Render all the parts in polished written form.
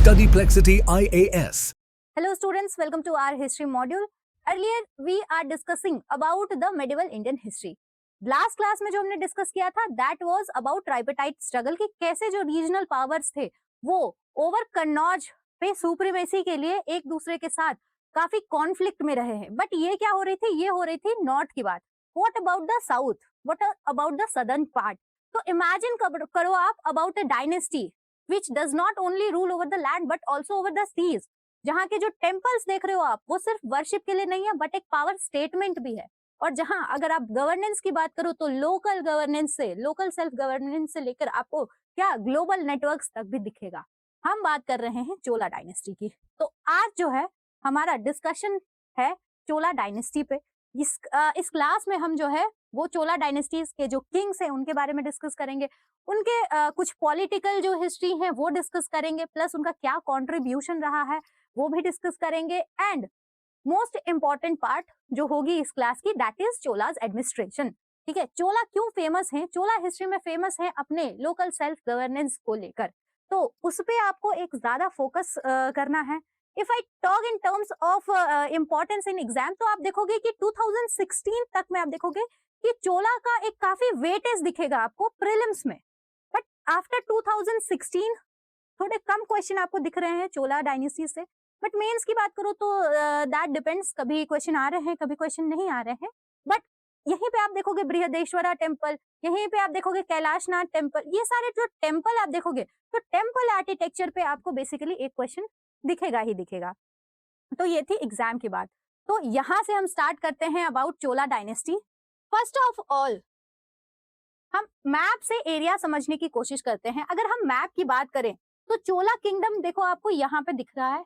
Study Plexity IAS. Hello students, welcome to our history module. Earlier we are discussing about the medieval Indian history. Last class में जो हमने discuss किया था that was about tripartite struggle कि कैसे जो regional powers थे वो ओवर कन्नौज पे सुप्रीमेसी के लिए एक दूसरे के साथ काफी कॉन्फ्लिक्ट में रहे हैं. बट ये क्या हो रही थी, ये हो रही थी नॉर्थ की बात. What about the south, what about the southern part. तो इमेजिन करो आप about a dynasty which does not only rule over the land but also over the seas. जहाँ के जो टेम्पल्स देख रहे हो आप वो सिर्फ वर्शिप के लिए नहीं है बट एक पावर स्टेटमेंट भी है. और जहाँ अगर आप गवर्नेंस की बात करो तो लोकल गवर्नेंस से, लोकल सेल्फ गवर्नेंस से लेकर आपको क्या ग्लोबल नेटवर्क्स तक भी दिखेगा. हम बात कर रहे हैं चोला डायनेस्टी की. तो आज जो है हमारा डिस्कशन है चोला डायनेस्टी पे. इस क्लास में हम जो है वो चोला डायनेस्टीज के जो किंग्स हैं उनके बारे में डिस्कस करेंगे. उनके कुछ पॉलिटिकल जो हिस्ट्री है वो डिस्कस करेंगे, प्लस उनका क्या कंट्रीब्यूशन रहा है वो भी डिस्कस करेंगे. एंड मोस्ट इंपॉर्टेंट पार्ट जो होगी इस क्लास की दैट इज चोलाज एडमिनिस्ट्रेशन. ठीक है, चोला क्यों फेमस है, चोला हिस्ट्री में फेमस है अपने लोकल सेल्फ गवर्नेंस को लेकर. तो उस पे आपको एक ज्यादा फोकस करना है. If I talk in terms of importance in exam तो आप देखोगे कि 2016 तक में आप देखोगे कि चोला का एक काफी वेटेज दिखेगा आपको प्रीलिम्स में. बट आफ्टर 2016 थोड़े कम क्वेश्चन आपको दिख रहे हैं चोला डायनेस्टी से. बट मेंस की बात करो तो दैट डिपेंड्स, कभी क्वेश्चन आ रहे हैं कभी क्वेश्चन नहीं आ रहे हैं. बट यहीं पे आप देखोगे बृहदेश्वरा टेम्पल, यहीं पे आप देखोगे कैलाशनाथ टेम्पल, ये सारे जो टेम्पल आप देखोगे तो टेम्पल आर्किटेक्चर पे आपको बेसिकली एक क्वेश्चन दिखेगा ही दिखेगा. तो ये थी एग्जाम की बात. तो यहां से हम स्टार्ट करते हैं about Chola dynasty. First of all हम मैप से एरिया समझने की कोशिश करते हैं. अगर हम मैप की बात करें तो चोला किंगडम देखो आपको यहाँ पे दिख रहा है.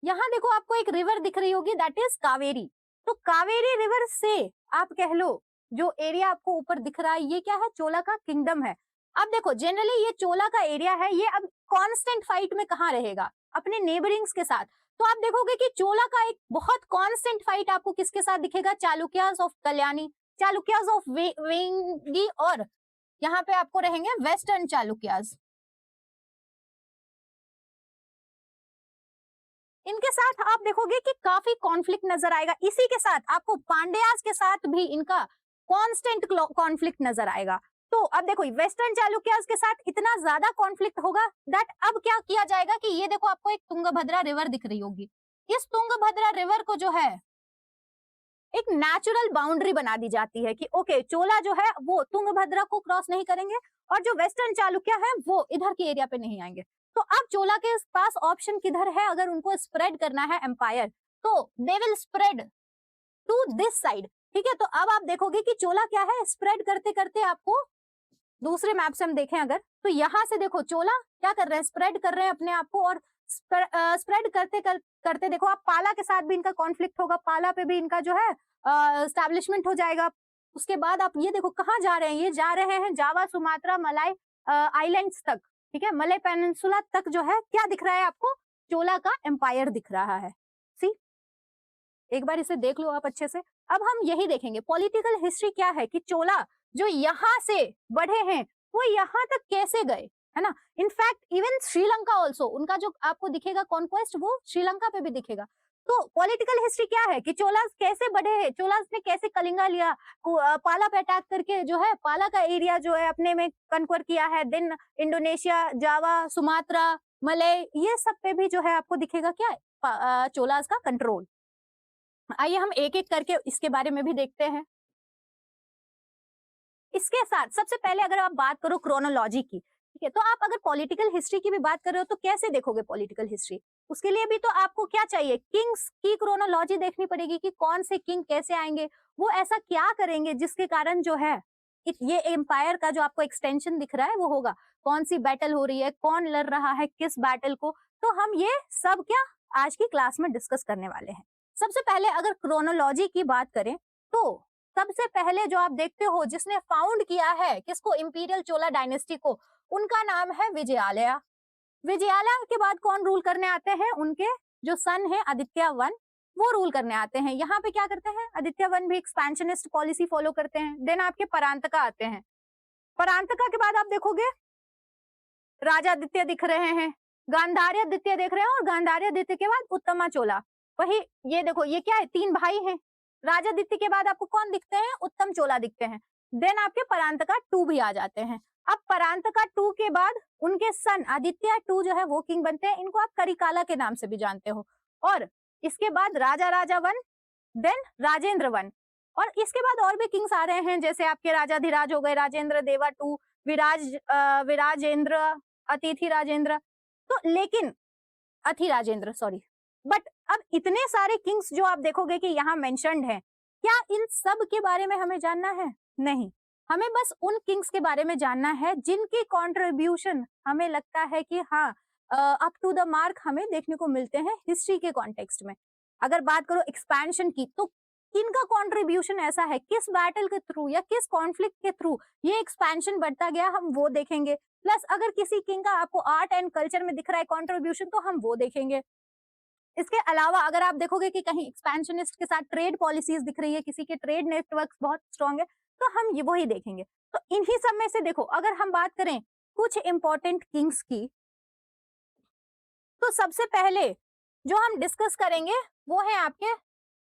यहाँ देखो आपको एक रिवर दिख रही होगी दैट इज कावेरी. तो कावेरी रिवर से आप कह लो जो एरिया आपको ऊपर दिख रहा है ये क्या है, चोला का किंगडम है. अब देखो जनरली ये चोला का एरिया है, ये अब कांस्टेंट फाइट में कहाँ रहेगा, अपने नेबरिंग्स के साथ. तो आप देखोगे कि चोला का एक बहुत कांस्टेंट फाइट आपको किसके साथ दिखेगा, चालुक्यास ऑफ कल्याणी, चालुक्यास ऑफ वेंगी, और यहाँ पे आपको रहेंगे वेस्टर्न चालुक्यास. इनके साथ आप देखोगे कि काफी कॉन्फ्लिक्ट नजर आएगा. इसी के साथ आपको पांड्यास के साथ भी इनका कांस्टेंट कॉन्फ्लिक्ट नजर आएगा. तो अब देखो वेस्टर्न चालुक्यास के साथ इतना ज्यादा कॉन्फ्लिक्ट होगा दैट अब क्या किया जाएगा कि ये देखो आपको एक तुंगभद्रा रिवर दिख रही होगी. इस तुंगभद्रा रिवर को जो है एक नेचुरल बाउंड्री बना दी जाती है कि ओके चोला जो है वो तुंगभद्रा को क्रॉस नहीं करेंगे और जो वेस्टर्न चालुक्य है वो इधर के एरिया पे नहीं आएंगे. तो अब चोला के पास ऑप्शन किधर है, अगर उनको स्प्रेड करना है एम्पायर तो they will spread to this side. ठीक है, तो अब आप देखोगे कि चोला क्या है, स्प्रेड करते करते आपको दूसरे मैप से हम देखें अगर तो यहाँ से देखो चोला क्या कर रहे हैं, स्प्रेड कर रहे हैं अपने आप को. और स्प्रेड करते देखो आप पाला के साथ भी इनका कॉन्फ्लिक्ट होगा, पाला पे भी इनका जो है स्टैब्लिशमेंट हो जाएगा. उसके बाद आप ये देखो कहाँ जा रहे हैं, ये जा रहे हैं जावा सुमात्रा मलाय आइलैंड्स तक. ठीक है, मलय पेनिनसुला तक जो है क्या दिख रहा है आपको, चोला का एम्पायर दिख रहा है. सी एक बार इसे देख लो आप अच्छे से. अब हम यही देखेंगे पॉलिटिकल हिस्ट्री क्या है कि चोला जो यहाँ से बढ़े हैं वो यहाँ तक कैसे गए, है ना. इनफैक्ट इवन श्रीलंका ऑल्सो उनका जो आपको दिखेगा कॉन्क्वेस्ट वो श्रीलंका पे भी दिखेगा. तो पॉलिटिकल हिस्ट्री क्या है कि चोलास कैसे बढ़े हैं, चोलास ने कैसे कलिंगा लिया, पाला पे अटैक करके जो है पाला का एरिया जो है अपने में कन्क्वर किया है, देन इंडोनेशिया, जावा, सुमात्रा, मलय, ये सब पे भी जो है आपको दिखेगा क्या चोलास का कंट्रोल. आइए हम एक एक करके इसके बारे में भी देखते हैं. इसके साथ सबसे पहले अगर आप बात करो क्रोनोलॉजी की, ठीक है, तो आप अगर पॉलिटिकल हिस्ट्री की भी बात कर रहे हो तो कैसे देखोगे पॉलिटिकल हिस्ट्री, उसके लिए भी तो आपको क्या चाहिए, किंग्स की क्रोनोलॉजी देखनी पड़ेगी कि कौन से किंग कैसे आएंगे, वो ऐसा क्या करेंगे जिसके कारण जो है ये एम्पायर का जो आपको एक्सटेंशन दिख रहा है वो होगा. कौन सी बैटल हो रही है, कौन लड़ रहा है किस बैटल को, तो हम ये सब क्या आज की क्लास में डिस्कस करने वाले हैं. सबसे पहले अगर क्रोनोलॉजी की बात करें तो सबसे पहले जो आप देखते हो जिसने फाउंड किया है किसको, इंपीरियल चोला डायनेस्टी को, उनका नाम है विजयालया. विजयालया के बाद कौन रूल करने आते हैं, उनके जो सन है आदित्य वन, वो रूल करने आते हैं. यहाँ पे क्या करते हैं, आदित्य वन भी एक्सपेंशनिस्ट पॉलिसी फॉलो करते हैं. देन आपके परांतका आते हैं. परांतका के बाद आप देखोगे राजादित्य दिख रहे हैं, गांधार्यादित्य देख रहे हैं, और गांधार्यादित्य के बाद उत्तमा चोला। वही ये देखो, ये क्या है, 3 भाई हैं। राजादित्य के बाद आपको कौन दिखते हैं, उत्तम चोला दिखते हैं। देन आपके परांतका 2 भी आ जाते हैं। अब परांतका 2 के बाद उनके सन आदित्य 2 जो है वो किंग बनते हैं। इनको आप करिकाला के नाम से भी जानते हो। और इसके बाद राजा राजा 1, देन राजेंद्र 1, और इसके बाद और भी किंग्स आ रहे हैं, जैसे आपके राजाधिराज हो गए, राजेंद्र देवा 2, विराजेंद्र, अतिथि राजेंद्र, तो लेकिन अथि राजेंद्र सॉरी। बट अब इतने सारे किंग्स जो आप देखोगे कि यहाँ मेंशन्ड हैं, क्या इन सब के बारे में हमें जानना है? नहीं, हमें बस उन किंग्स के बारे में जानना है जिनकी कंट्रीब्यूशन हमें लगता है कि हाँ अप टू द मार्क हमें देखने को मिलते हैं हिस्ट्री के कॉन्टेक्स्ट में। अगर बात करो एक्सपेंशन की, तो किनका कंट्रीब्यूशन ऐसा है, किस बैटल के थ्रू या किस कॉन्फ्लिक्ट के थ्रू ये एक्सपेंशन बढ़ता गया, हम वो देखेंगे। प्लस अगर किसी किंग का आपको आर्ट एंड कल्चर में दिख रहा है कंट्रीब्यूशन, तो हम वो देखेंगे। इसके अलावा अगर आप देखोगे कि कहीं एक्सपेंशनिस्ट के साथ ट्रेड पॉलिसीज दिख रही है, किसी के ट्रेड नेटवर्क बहुत स्ट्रांग है, तो हम ये वही देखेंगे। तो इन्हीं सब में से देखो, अगर हम बात करें कुछ इंपॉर्टेंट किंग्स की, तो सबसे पहले जो हम डिस्कस करेंगे वो है आपके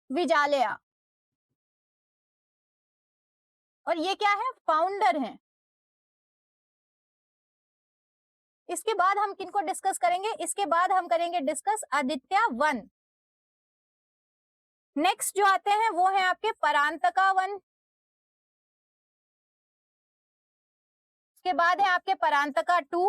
विजालया, और ये क्या है, फाउंडर हैं। इसके बाद हम किनको डिस्कस करेंगे, इसके बाद हम करेंगे डिस्कस आदित्य 1। नेक्स्ट जो आते हैं वो है आपके परांतका 1, इसके बाद है आपके परांतका 2।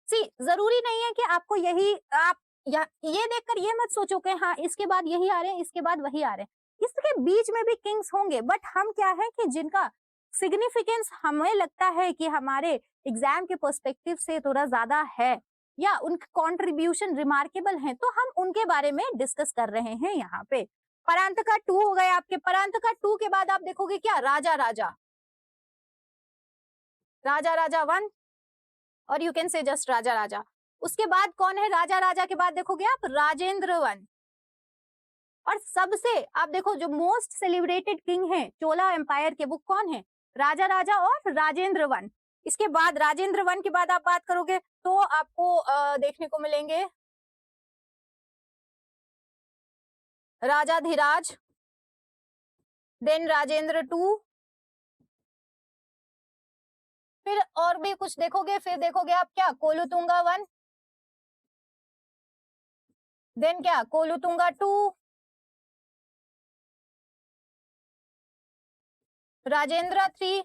सी जरूरी नहीं है कि आपको यही आप या ये देखकर ये मत सोचो कि हाँ इसके बाद यही आ रहे हैं, इसके बाद वही आ रहे हैं। इसके बीच में भी किंग्स होंगे, बट हम क्या है कि जिनका सिग्निफिकेंस हमें लगता है कि हमारे एग्जाम के पर्सपेक्टिव से थोड़ा ज्यादा है या उनका कॉन्ट्रीब्यूशन रिमार्केबल है, तो हम उनके बारे में डिस्कस कर रहे हैं यहाँ पे। परांतका 2 हो गए आपके। परांतका 2 के बाद आप देखोगे क्या, राजा राजा, राजा राजा 1, और यू कैन से जस्ट राजा राजा। उसके बाद कौन है, राजा राजा के बाद देखोगे आप राजेंद्र 1, और सबसे आप देखो जो मोस्ट सेलिब्रेटेड किंग है चोला एम्पायर के, वो कौन है, राजा राजा और राजेंद्र 1। इसके बाद राजेंद्र 1 के बाद आप बात करोगे तो आपको देखने को मिलेंगे राजाधिराज, देन राजेंद्र 2, फिर और भी कुछ देखोगे, फिर देखोगे आप क्या, कोलुतुंगा 1, देन क्या, कोलुतुंगा 2, राजेंद्र 3,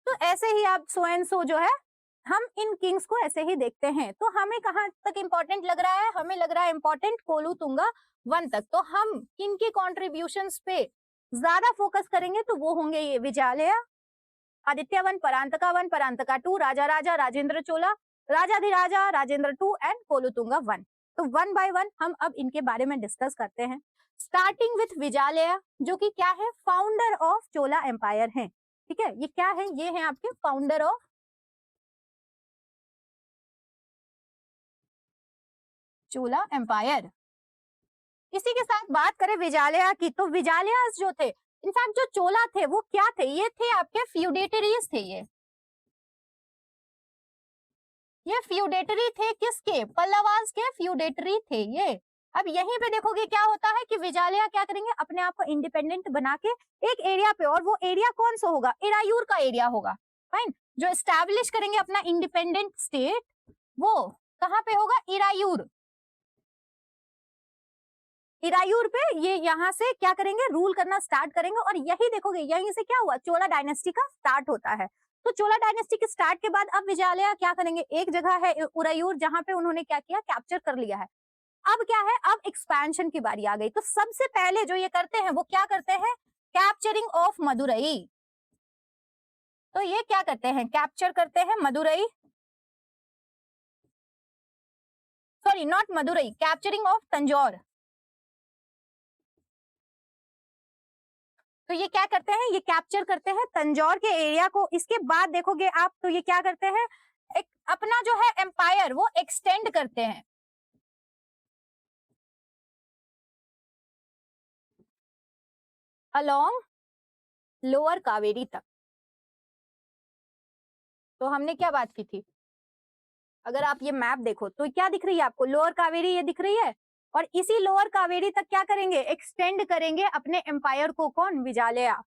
तो ऐसे ही आप सो एंड सो जो है हम इन किंग्स को ऐसे ही देखते हैं। तो हमें कहां तक इंपॉर्टेंट लग रहा है, हमें लग रहा है इंपॉर्टेंट कोलुतुंगा 1 तक। तो हम किनके कॉन्ट्रीब्यूशंस पे ज्यादा फोकस करेंगे, तो वो होंगे ये विजालया, आदित्य 1, परांतका 1, परांतका 2, राजा राजा, राजेंद्र चोला, राजाधिराजा, राजेंद्र 2 एंड कोलुतुंगा 1। तो 1 बाय 1 हम अब इनके बारे में डिस्कस करते हैं, स्टार्टिंग विथ विजालया, जो कि क्या है, फाउंडर ऑफ चोला एम्पायर है। ठीक है, ये क्या है, ये है आपके फाउंडर ऑफ चोला एम्पायर। इसी के साथ बात करें विजालया की, तो विजालयास जो थे, इनफैक्ट जो चोला थे वो क्या थे, ये थे आपके फ्यूडेटरीज थे। ये फ्यूडेटरी थे किसके, पल्लवास के फ्यूडेटरी थे ये। अब यहीं पे देखोगे क्या होता है कि विजालया क्या करेंगे, अपने आप को इंडिपेंडेंट बना के एक एरिया पे, और वो एरिया कौन सा होगा, इरायूर का एरिया होगा। फाइन, जो एस्टैब्लिश करेंगे अपना इंडिपेंडेंट स्टेट, वो कहाँ पे होगा, इरायूर। इरायूर पे ये यहाँ से क्या करेंगे, रूल करना स्टार्ट करेंगे। और यही देखोगे यहीं से क्या हुआ, चोला डायनेस्टी का स्टार्ट होता है। तो चोला डायनेस्टी के स्टार्ट के बाद अब विजयालया क्या करेंगे, एक जगह है उरायूर जहां पे उन्होंने क्या किया, कैप्चर कर लिया है। अब क्या है, अब एक्सपेंशन की बारी आ गई। तो सबसे पहले जो ये करते हैं वो क्या करते हैं, कैप्चरिंग ऑफ मदुरई। तो ये क्या करते हैं, कैप्चर करते हैं Madurai, sorry not Madurai, capturing of Tanjore. तो ये क्या करते हैं, ये कैप्चर करते हैं तंजौर के एरिया को। इसके बाद देखोगे आप तो ये क्या करते हैं, एक अपना जो है एम्पायर वो एक्सटेंड करते हैं। अलोंग लोअर कावेरी तक। तो हमने क्या बात की थी, अगर आप ये मैप देखो तो क्या दिख रही है आपको, लोअर कावेरी ये दिख रही है, और इसी लोअर कावेरी तक क्या करेंगे, एक्सटेंड करेंगे अपने एम्पायर को, कौन, विजालया।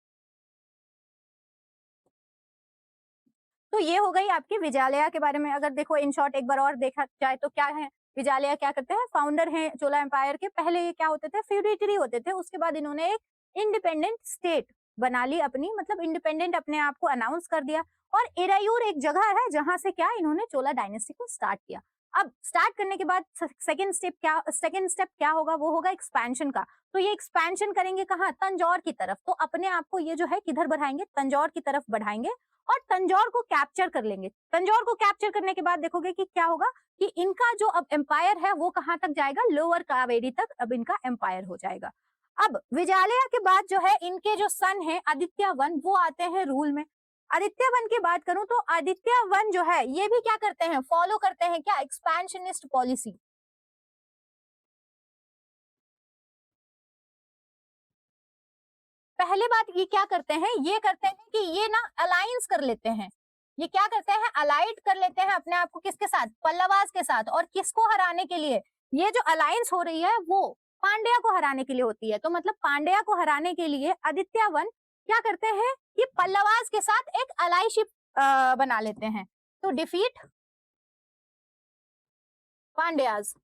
तो ये हो गई आपकी विजालया के बारे में। अगर देखो इन शॉर्ट एक बार और देखा जाए तो क्या है, विजालया क्या करते हैं, फाउंडर हैं चोला एम्पायर के। पहले ये क्या होते थे, फ्यूडेटरी होते थे, उसके बाद इन्होंने एक इंडिपेंडेंट स्टेट बना ली अपनी, मतलब इंडिपेंडेंट अपने आप को अनाउंस कर दिया। और एरायूर एक जगह है जहां से क्या इन्होंने चोला डायनेस्टी को स्टार्ट किया। अब स्टार्ट करने के बाद सेकंड स्टेप क्या होगा, वो होगा एक्सपेंशन का। तो ये एक्सपेंशन करेंगे कहाँ, तंजौर की तरफ। तो अपने आप को ये जो है किधर बढ़ाएंगे, तंजौर की तरफ बढ़ाएंगे और तंजौर को कैप्चर कर लेंगे। तंजौर को कैप्चर करने के बाद देखोगे कि क्या होगा कि इनका जो अब एम्पायर है वो कहां तक जाएगा, लोअर कावेरी तक अब इनका एम्पायर हो जाएगा। अब विजालया के बाद जो है इनके जो सन है आदित्य वन, वो आते हैं रूल में। आदित्य वन की बात करूं तो आदित्य वन जो है ये भी क्या करते हैं, फॉलो करते हैं क्या, एक्सपेंशनिस्ट पॉलिसी। पहले बात ये क्या करते हैं, ये करते हैं कि ये ना अलायंस कर लेते हैं। ये क्या करते हैं, अलाइड कर लेते हैं अपने आप को किसके साथ, पल्लवास के साथ। और किसको हराने के लिए, ये जो अलायंस हो रही है वो पांड्या को हराने के लिए होती है। तो मतलब पांड्या को हराने के लिए आदित्य वन क्या करते हैं कि पल्लवास के साथ एक अलाइशिप बना लेते हैं। तो डिफीट पांड्यास।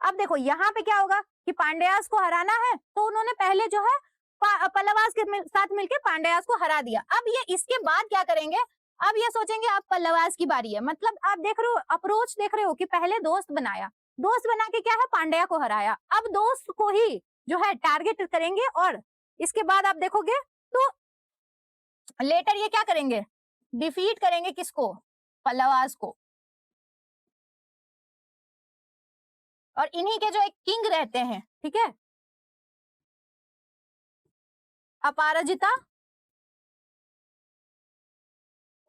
अब देखो यहाँ पे क्या होगा कि पांड्यास को हराना है, तो उन्होंने पहले जो है पल्लवास के साथ मिलकर पांड्यास को हरा दिया। अब ये इसके बाद क्या करेंगे, अब ये सोचेंगे अब पल्लवास की बारी है। मतलब आप देख रहे हो, अप्रोच देख रहे हो कि पहले दोस्त बनाया, दोस्त बना के क्या है, पांड्या को हराया। अब दोस्त को ही जो है टारगेट करेंगे, और इसके बाद आप देखोगे तो लेटर ये क्या करेंगे, डिफीट करेंगे किसको, पल्लवास को। और इन्हीं के जो एक किंग रहते हैं, ठीक है, अपराजिता,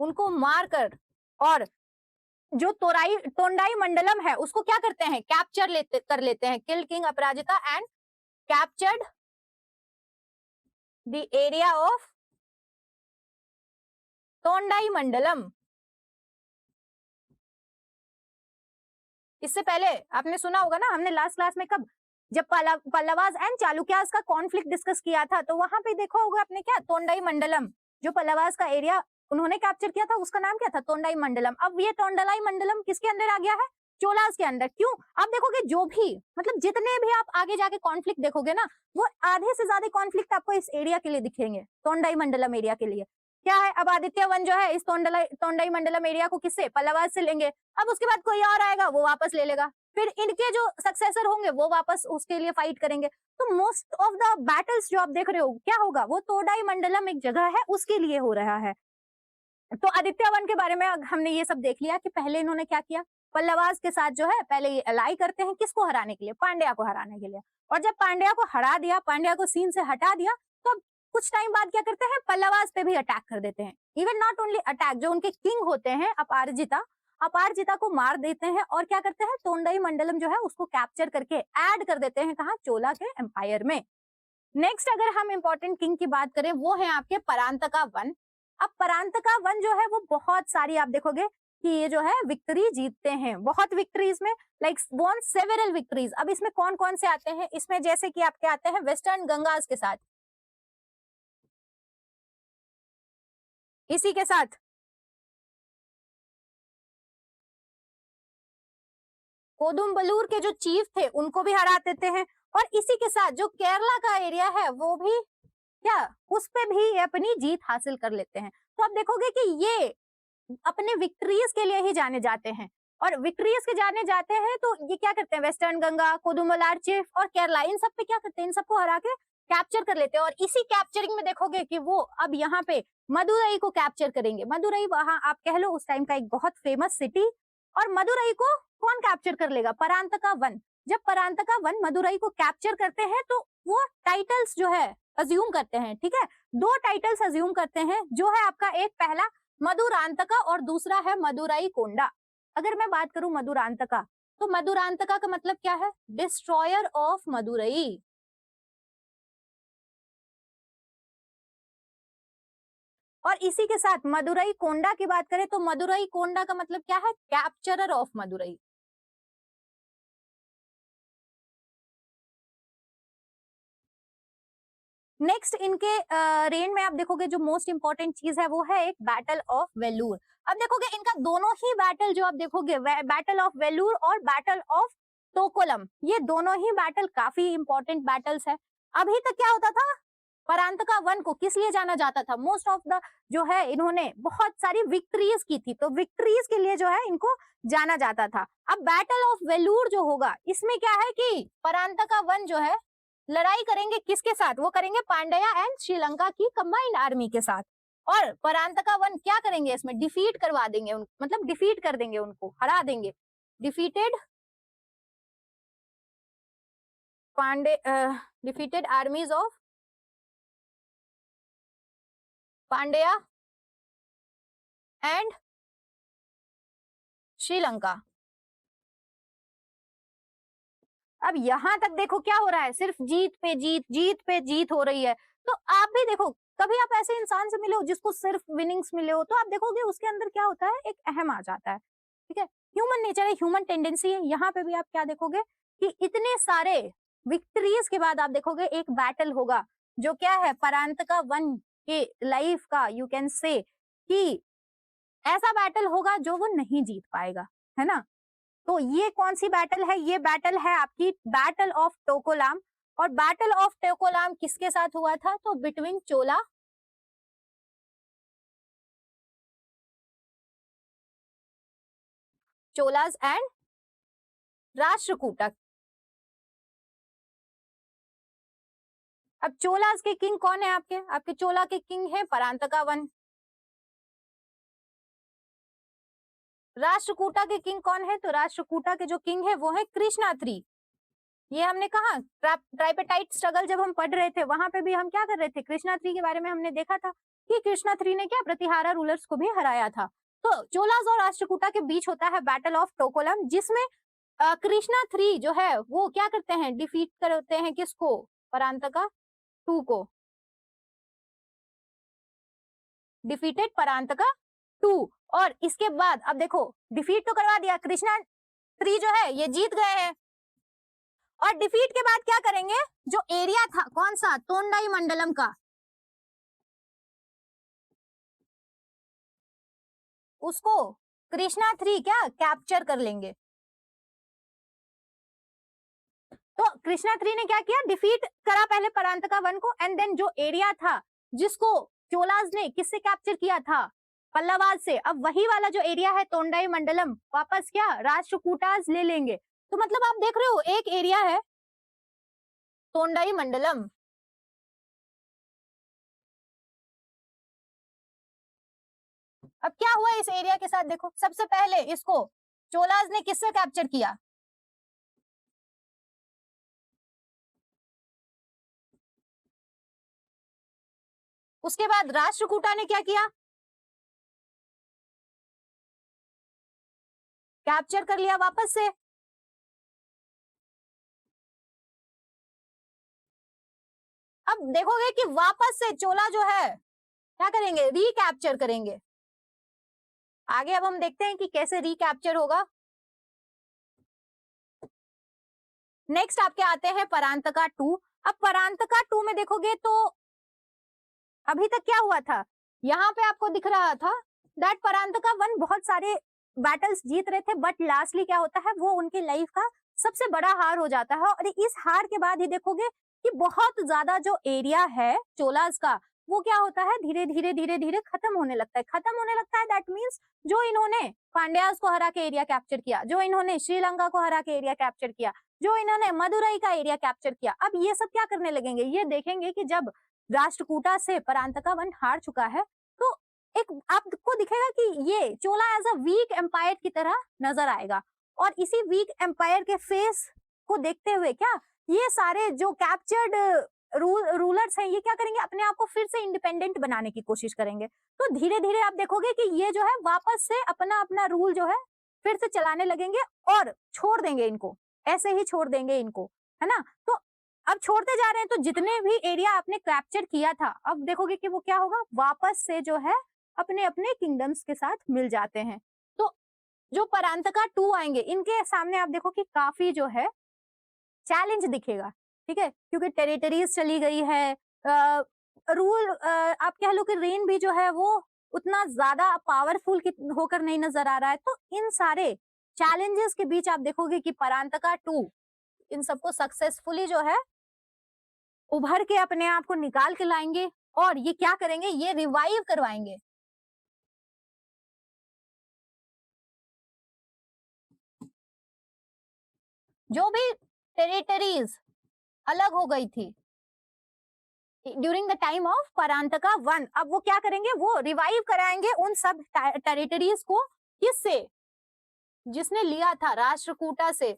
उनको मारकर, और जो तोंडाई मंडलम है उसको क्या करते हैं, कर लेते हैं, kill king Aparajita and captured the area of Tondai Mandalam. इससे पहले आपने सुना होगा ना, हमने लास्ट क्लास में कब, जब पल्लवास एंड चालुक्यास का कॉन्फ्लिक्ट डिस्कस किया था, तो वहां पे देखा होगा आपने क्या, तोंडाई मंडलम, जो पल्लवास का एरिया उन्होंने कैप्चर किया था उसका नाम क्या था, तोंडाई मंडलम। अब ये तोंडलाई मंडलम किसके अंदर आ गया है, चोलास के अंदर। क्यों, आप देखोगे जो भी, मतलब जितने भी आप आगे जाके कॉन्फ्लिक्ट देखोगे ना, वो आधे से ज्यादा कॉन्फ्लिक्ट आपको इस एरिया के लिए दिखेंगे, तोंडाई मंडलम एरिया के लिए। क्या है, अब आदित्य वन जो है इस तोंडाई मंडलम एरिया को किससे, पल्लवास से लेंगे। अब उसके बाद कोई और आएगा वो वापस ले लेगा, फिर इनके जो सक्सेसर होंगे वो वापस उसके लिए फाइट करेंगे। तो मोस्ट ऑफ द बैटल्स जो आप देख रहे हो क्या होगा, वो तोडाई मंडलम एक जगह है उसके लिए हो रहा है। तो आदित्य वन के बारे में हमने ये सब देख लिया कि पहले इन्होंने क्या किया, पल्लवास के साथ जो है पहले ये अलाई करते हैं, किसको हराने के लिए, पांड्या को हराने के लिए। और जब पांड्या को हरा दिया, पांड्या को सीन से हटा दिया, तो कुछ टाइम बाद क्या करते हैं, पल्लवास पे भी अटैक कर देते हैं। इवन नॉट ओनली अटैक, जो उनके किंग होते हैं अपारजिता को मार देते हैं, और क्या करते हैं, तोंडई मंडलम जो है उसको कैप्चर करके ऐड कर देते हैं कहा, चोला के एम्पायर में। नेक्स्ट अगर हम इंपॉर्टेंट किंग की बात करें, वो है आपके परांतका वन। अब परांतका वन जो है वो बहुत सारी आप देखोगे कि ये जो है विक्ट्री जीतते हैं, बहुत विक्ट्रीज में, लाइक वॉन सेवेरल विक्ट्रीज। अब इसमें कौन कौन से आते हैं, इसमें जैसे कि आपके आते हैं वेस्टर्न गंगास के साथ, इसी के साथ कोदुम्बलूर के जो चीफ थे उनको भी हरा देते हैं, और इसी के साथ जो केरला का एरिया है वो भी क्या, उस पे भी अपनी जीत हासिल कर लेते हैं। तो आप देखोगे कि ये अपने विक्ट्रीज के लिए ही जाने जाते हैं, और विक्ट्रीज के जाने जाते हैं तो ये क्या करते हैं, वेस्टर्न गंगा, कोदुमलार चिफ और केरला, इन सब पे क्या करते हैं, इन सबको हरा के कैप्चर कर लेते हैं। और इसी कैप्चरिंग में देखोगे कि वो अब यहाँ पे मदुरई को कैप्चर करेंगे। मदुरई वहां आप कह लो उस टाइम का एक बहुत फेमस सिटी, और मदुरई को कौन कैप्चर कर लेगा, परांतका वन। जब परांतका वन मदुरई को कैप्चर करते हैं तो वो टाइटल्स जो है अज्यूम करते हैं, ठीक है, दो टाइटल्स अज्यूम करते हैं, जो है आपका एक पहला मधुरांतका और दूसरा है मदुराई कोंडा। अगर मैं बात करूं मधुरांतका, तो मधुरांतका का मतलब क्या है, डिस्ट्रॉयर ऑफ मदुरई। और इसी के साथ मदुरई कोंडा की बात करें तो मदुरई कोंडा का मतलब क्या है? कैप्चरर ऑफ मदुरई। नेक्स्ट इनके रेन में आप देखोगे जो मोस्ट इंपॉर्टेंट चीज है वो है एक बैटल ऑफ वेलूर। अब देखोगे इनका दोनों ही बैटल जो आप देखोगे बैटल ऑफ वेलूर और बैटल ऑफ टोकोलम, ये दोनों ही बैटल काफी इंपॉर्टेंट बैटल्स है। अभी तक क्या होता था, परांतका वन को किस लिए जाना जाता था? मोस्ट ऑफ द जो है इन्होंने बहुत सारी विक्ट्रीज की थी, तो विक्ट्रीज के लिए जो है इनको जाना जाता था। अब बैटल ऑफ वेलूर जो होगा इसमें क्या है कि परांतका वन जो है लड़ाई करेंगे किसके साथ? वो करेंगे पांड्या एंड श्रीलंका की कंबाइंड आर्मी के साथ। और परांतका वन क्या करेंगे इसमें? डिफीट करवा देंगे मतलब डिफीट कर देंगे, उनको हरा देंगे। Defeated defeated आर्मीज of Pandya and Sri Lanka. अब यहां तक देखो क्या हो रहा है, सिर्फ जीत पे जीत, जीत पे जीत हो रही है। तो आप भी देखो, कभी आप ऐसे इंसान से मिले हो जिसको सिर्फ विनिंग्स मिले हो, तो आप देखोगे उसके अंदर क्या होता है, एक अहम आ जाता है। ठीक है, ह्यूमन नेचर है, ह्यूमन टेंडेंसी है। यहाँ पे भी आप क्या देखोगे कि इतने सारे विक्ट्रीज के बाद आप देखोगे एक बैटल होगा जो क्या है, परांतका वन के लाइफ का यू कैन से कि ऐसा बैटल होगा जो वो नहीं जीत पाएगा, है ना। तो ये कौन सी बैटल है? ये बैटल है आपकी बैटल ऑफ टोकोलाम। और बैटल ऑफ टोकोलाम किसके साथ हुआ था? तो बिटवीन चोलास एंड राष्ट्रकूटा। अब चोलास के किंग कौन है? आपके चोला के किंग है परांतका वन। राष्ट्रकूटा के किंग कौन है? तो राष्ट्रकूटा के जो किंग है वो है कृष्णा थ्री। ये हमने कहा ट्राइपेटाइट स्ट्रगल जब हम पढ़ रहे थे वहां पे भी हम क्या कर रहे थे, कृष्णा थ्री के बारे में हमने देखा था कि कृष्णा थ्री ने क्या प्रतिहारा रूलर्स को भी हराया था। तो चोलास और राष्ट्रकूटा के बीच होता है बैटल ऑफ टोकोलम, जिसमें कृष्णा थ्री जो है वो क्या करते हैं, डिफीट करते हैं किसको? परांतका टू को। Defeated Parantaka two. और इसके बाद अब देखो, डिफीट तो करवा दिया, कृष्णा थ्री जो है ये जीत गए हैं। और डिफीट के बाद क्या करेंगे, जो एरिया था कौन सा, तोंडाई मंडलम का, उसको कृष्णा थ्री क्या कैप्चर कर लेंगे। तो कृष्णा थ्री ने क्या किया, डिफीट करा पहले परांतका वन को, एंड देन जो एरिया था जिसको चोलास ने किससे कैप्चर किया था, पल्लवाज से, अब वही वाला जो एरिया है तोंडाई मंडलम वापस क्या राष्ट्रकूटास ले लेंगे। तो मतलब आप देख रहे हो एक एरिया है तोंडाई मंडलम, अब क्या हुआ इस एरिया के साथ, देखो सबसे पहले इसको चोलास ने किससे कैप्चर किया, उसके बाद राष्ट्रकूटा ने क्या किया, कैप्चर कर लिया वापस से। अब देखोगे कि वापस से चोला जो है क्या करेंगे, रिकैप्चर करेंगे। आगे अब हम देखते हैं कि कैसे रिकैप्चर होगा। नेक्स्ट आपके आते हैं परांतका टू। अब परांतका टू में देखोगे तो अभी तक क्या हुआ था, यहाँ पे आपको दिख रहा था दैट परांतका वन बहुत सारे बैटल्स जीत रहे थे, बट लास्टली क्या होता है, वो उनके लाइफ का सबसे बड़ा हार हो जाता है। और इस हार के बाद ही देखोगे कि बहुत ज्यादा जो एरिया है चोलास का वो क्या होता है, धीरे धीरे धीरे धीरे खत्म होने लगता है। खत्म होने लगता है दैट मीन्स जो इन्होंने पांड्यास को हरा के एरिया कैप्चर किया, जो इन्होंने श्रीलंका को हरा के एरिया कैप्चर किया, जो इन्होंने मदुरई का एरिया कैप्चर किया, अब ये सब क्या करने लगेंगे, ये देखेंगे कि जब राष्ट्रकूटा से परांतका वन हार चुका है तो एक आपको दिखेगा कि ये चोला एज अ वीक एम्पायर की तरह नजर आएगा। और इसी वीक एम्पायर के फेस को देखते हुए क्या ये सारे जो कैप्चर्ड रूलर्स हैं ये क्या करेंगे, अपने आप को फिर से इंडिपेंडेंट बनाने की कोशिश करेंगे। तो धीरे धीरे आप देखोगे कि ये जो है वापस से अपना अपना रूल जो है फिर से चलाने लगेंगे और छोड़ देंगे इनको, ऐसे ही छोड़ देंगे इनको, है ना। तो अब छोड़ते जा रहे हैं, तो जितने भी एरिया आपने कैप्चर किया था, अब देखोगे कि वो क्या होगा, वापस से जो है अपने अपने किंगडम्स के साथ मिल जाते हैं। तो जो परांतका 2 आएंगे, इनके सामने आप देखो कि काफी जो है चैलेंज दिखेगा, ठीक है, क्योंकि टेरिटरीज चली गई है, रूल आप कह लो कि रेन भी जो है वो उतना ज्यादा पावरफुल होकर नहीं नजर आ रहा है। तो इन सारे चैलेंजेस के बीच आप देखोगे कि परांतका 2 इन सबको सक्सेसफुली जो है उभर के अपने आप को निकाल के लाएंगे, और ये क्या करेंगे, ये रिवाइव करवाएंगे। जो भी टेरिटरीज अलग हो गई थी ड्यूरिंग द टाइम ऑफ परांतका 1, अब वो क्या करेंगे, वो रिवाइव कराएंगे उन सब टेरिटरीज को। किससे? जिसने लिया था राष्ट्रकूटा से।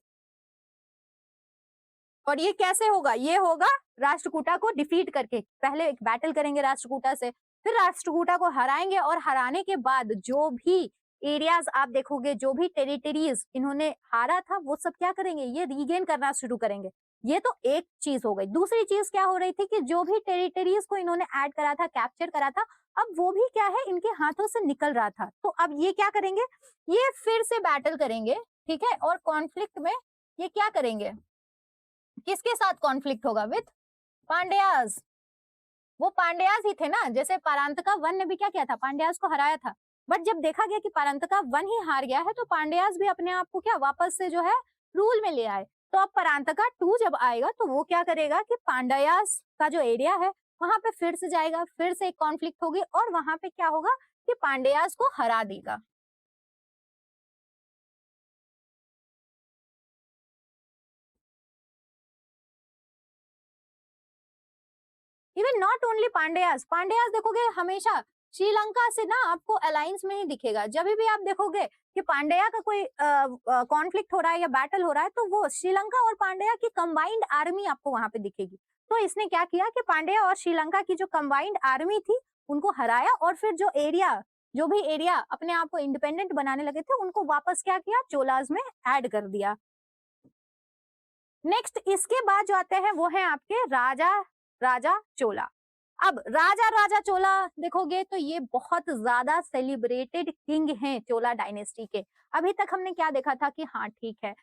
और ये कैसे होगा, ये होगा राष्ट्रकूटा को डिफीट करके। पहले एक बैटल करेंगे राष्ट्रकूटा से, फिर राष्ट्रकूटा को हराएंगे, और हराने के बाद जो भी एरियाज आप देखोगे, जो भी टेरिटरीज इन्होंने हारा था, वो सब क्या करेंगे, ये रीगेन करना शुरू करेंगे। ये तो एक चीज हो गई। दूसरी चीज क्या हो रही थी कि जो भी टेरिटरीज को इन्होंने ऐड करा था, कैप्चर करा था, अब वो भी क्या है, इनके हाथों से निकल रहा था। तो अब ये क्या करेंगे, ये फिर से बैटल करेंगे, ठीक है, और कॉन्फ्लिक्ट में ये क्या करेंगे, किसके साथ कॉन्फ्लिक्ट होगा, विथ पांड्याज। वो पांड्याज ही थे ना, जैसे परांतका 1 ने भी क्या किया था, पांड्याज को हराया था। बट जब देखा गया कि परांतका 1 ही हार गया है, तो पांड्याज भी अपने आप को क्या वापस से जो है रूल में ले आए। तो अब परांतका 2 जब आएगा, तो वो क्या करेगा कि पांड्याज का जो एरिया है वहां पे फिर से जाएगा, फिर से एक कॉन्फ्लिक्ट होगी, और वहां पे क्या होगा कि पांड्याज को हरा देगा। Even not only Pandyas, Pandyas देखोगे हमेशा श्रीलंका से ना आपको अलायंस में ही दिखेगा। जब भी आप देखोगे कि पांड्या का कोई कॉन्फ्लिक्ट हो रहा है या बैटल हो रहा है, तो वो श्रीलंका और पांड्या की कंबाइंड आर्मी आपको वहां पे दिखेगी। तो इसने क्या किया कि पांड्या और श्रीलंका की जो कंबाइंड आर्मी थी उनको हराया, और फिर जो भी एरिया अपने आप को इंडिपेंडेंट बनाने लगे थे, उनको वापस क्या किया, चोलाज में ऐड कर दिया। नेक्स्ट इसके बाद जो आते हैं वो है आपके राजा राजा चोला। अब राजा राजा चोला देखोगे तो ये बहुत ज्यादा सेलिब्रेटेड किंग हैं चोला डायनेस्टी के। अभी तक हमने क्या देखा था कि हाँ ठीक है,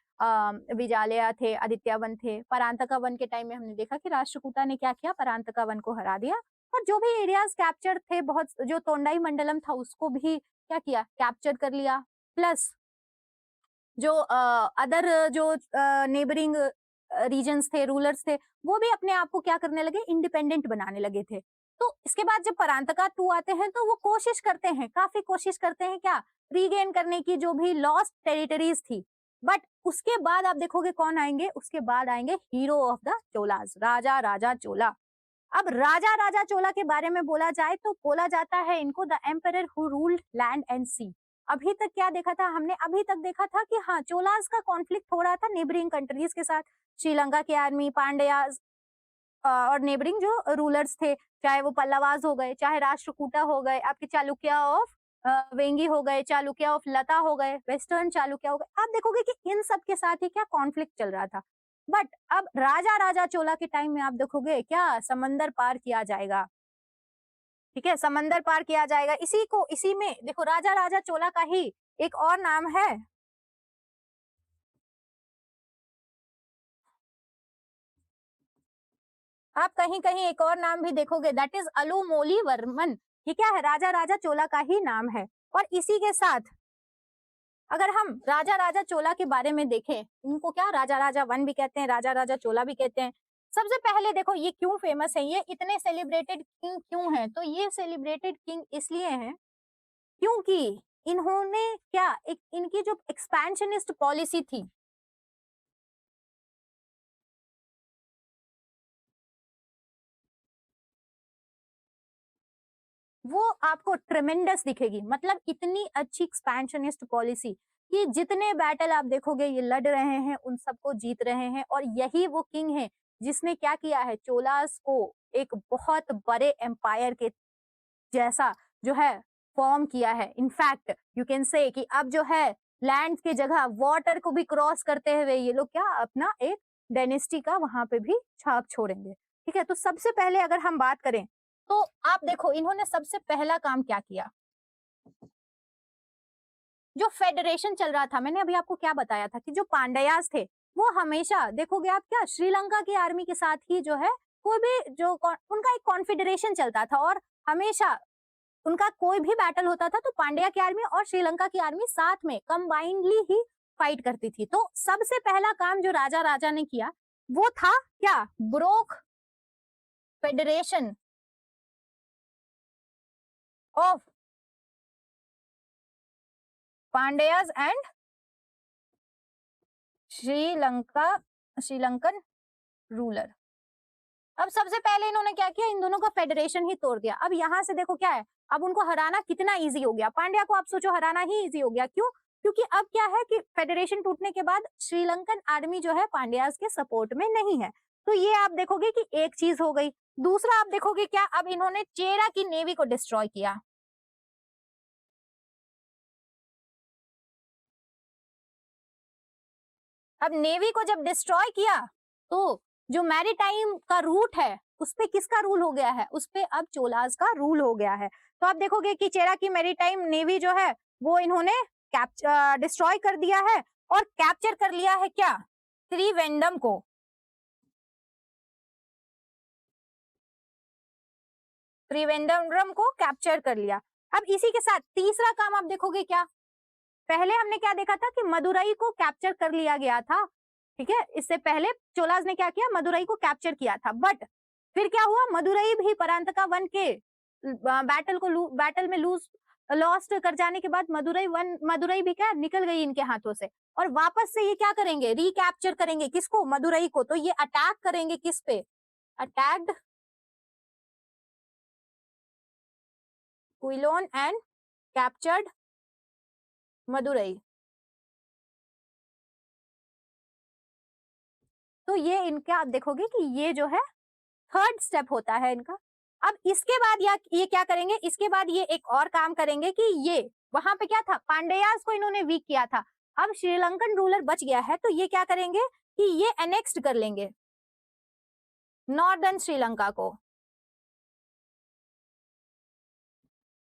विजालया थे, आदित्य वन थे, परांतका वन के टाइम में हमने देखा कि राष्ट्रकूटा ने क्या किया, परांतका वन को हरा दिया, और जो भी एरियाज कैप्चर थे, बहुत जो तोंडाई मंडलम था उसको भी क्या किया, कैप्चर कर लिया। प्लस जो अदर जो नेबरिंग रीजन्स थे, रूलर्स थे, वो भी अपने आप को क्या करने लगे, इंडिपेंडेंट बनाने लगे थे। तो इसके बाद जब परांतका 2 आते हैं, तो वो कोशिश करते हैं, काफी कोशिश करते हैं क्या, रीगेन करने की जो भी लॉस्ट टेरिटरीज थी। बट उसके बाद आप देखोगे कौन आएंगे, उसके बाद आएंगे हीरो ऑफ द चोलास, राजा राजा चोला। अब राजा राजा चोला के बारे में बोला जाए तो बोला जाता है इनको the emperor who ruled land and sea. अभी तक क्या देखा था हमने, अभी तक देखा था कि हाँ चोलास का कॉन्फ्लिक्ट हो रहा था नेबरिंग कंट्रीज के साथ, श्रीलंका की आर्मी, पांड्याज और नेबरिंग जो रूलर्स थे, चाहे वो पल्लवास हो गए, चाहे राष्ट्रकूटा हो गए, आपके चालुक्य ऑफ वेंगी हो गए, चालुक्य ऑफ लता हो गए, वेस्टर्न चालुक्य हो गए। आप देखोगे कि इन सब के साथ ही क्या कॉन्फ्लिक्ट चल रहा था। बट अब राजा राजा चोला के टाइम में आप देखोगे क्या, समंदर पार किया जाएगा, ठीक है, समंदर पार किया जाएगा। इसी में देखो राजा राजा चोला का ही एक और नाम है, आप कहीं कहीं एक और नाम भी देखोगे, दैट इज अलूमोली वर्मन। ये क्या है, राजा राजा चोला का ही नाम है। और इसी के साथ अगर हम राजा राजा चोला के बारे में देखें, इनको क्या राजा राजा 1 भी कहते हैं, राजा राजा चोला भी कहते हैं। सबसे पहले देखो ये क्यों फेमस है, ये इतने सेलिब्रेटेड किंग क्यों हैं, तो ये सेलिब्रेटेड किंग इसलिए हैं क्योंकि इन्होंने क्या, एक इनकी जो एक्सपेंशनिस्ट पॉलिसी थी, वो आपको ट्रेमेंडस दिखेगी। मतलब इतनी अच्छी एक्सपेंशनिस्ट पॉलिसी कि जितने बैटल आप देखोगे ये लड़ रहे हैं, उन सबको जीत रहे हैं। और यही वो किंग है जिसने क्या किया है, चोलास को एक बहुत बड़े एम्पायर के जैसा जो है फॉर्म किया है। इनफैक्ट यू कैन से कि अब जो है लैंड की जगह वाटर को भी क्रॉस करते हुए ये लोग क्या अपना एक डायनेस्टी का वहां पे भी छाप छोड़ेंगे। ठीक है, तो सबसे पहले अगर हम बात करें तो आप देखो इन्होंने सबसे पहला काम क्या किया, जो फेडरेशन चल रहा था, मैंने अभी आपको क्या बताया था कि जो पांड्यास थे वो हमेशा देखोगे आप क्या श्रीलंका की आर्मी के साथ ही जो है कोई भी जो उनका एक कॉन्फेडरेशन चलता था, और हमेशा उनका कोई भी बैटल होता था तो पांड्या की आर्मी और श्रीलंका की आर्मी साथ में कंबाइंडली ही फाइट करती थी। तो सबसे पहला काम जो राजा राजा ने किया वो था क्या, broke federation of Pandyas and Sri Lankan ruler. अब सबसे पहले इन्होंने क्या किया, इन दोनों का फेडरेशन ही तोड़ दिया। अब यहां से देखो क्या है, अब उनको हराना कितना इजी हो गया, पांड्या को आप सोचो हराना ही इजी हो गया। क्यों? क्योंकि अब क्या है कि फेडरेशन टूटने के बाद श्रीलंकन आर्मी जो है पांड्यास के सपोर्ट में नहीं है। तो ये आप देखोगे कि एक चीज हो गई। दूसरा आप देखोगे क्या, अब इन्होंने चेरा की नेवी को डिस्ट्रॉय किया। अब नेवी को जब डिस्ट्रॉय किया तो जो मैरीटाइम का रूट है उस पे किसका रूल हो गया है, उस पे अब चोलास का रूल हो गया है। तो आप देखोगे कि चेरा की मैरीटाइम नेवी जो है वो इन्होंने डिस्ट्रॉय कर दिया है और कैप्चर कर लिया है क्या, त्रिवेंद्रम को। त्रिवेंद्रम को कैप्चर कर लिया। अब इसी के साथ तीसरा काम आप देखोगे क्या, पहले हमने क्या देखा था कि मदुरई को कैप्चर कर लिया गया था। ठीक है, इससे पहले चोलास ने क्या किया, मदुरई को कैप्चर किया था। बट फिर क्या हुआ, मदुरई भी परांतका वन के बैटल में लॉस्ट कर जाने के बाद मदुरई भी क्या निकल गई इनके हाथों से, और वापस से ये क्या करेंगे, रिकैप्चर करेंगे किसको, मदुरई को। तो ये अटैक करेंगे किस पे, attacked Quilon and captured Madurai. तो ये इनका आप देखोगे कि ये जो है थर्ड स्टेप होता है इनका। अब इसके बाद ये क्या करेंगे, इसके बाद ये एक और काम करेंगे कि ये वहां पे क्या था, पांड्यास को इन्होंने वीक किया था। अब श्रीलंकन रूलर बच गया है तो ये क्या करेंगे कि ये एनेक्स्ट कर लेंगे नॉर्दर्न श्रीलंका को,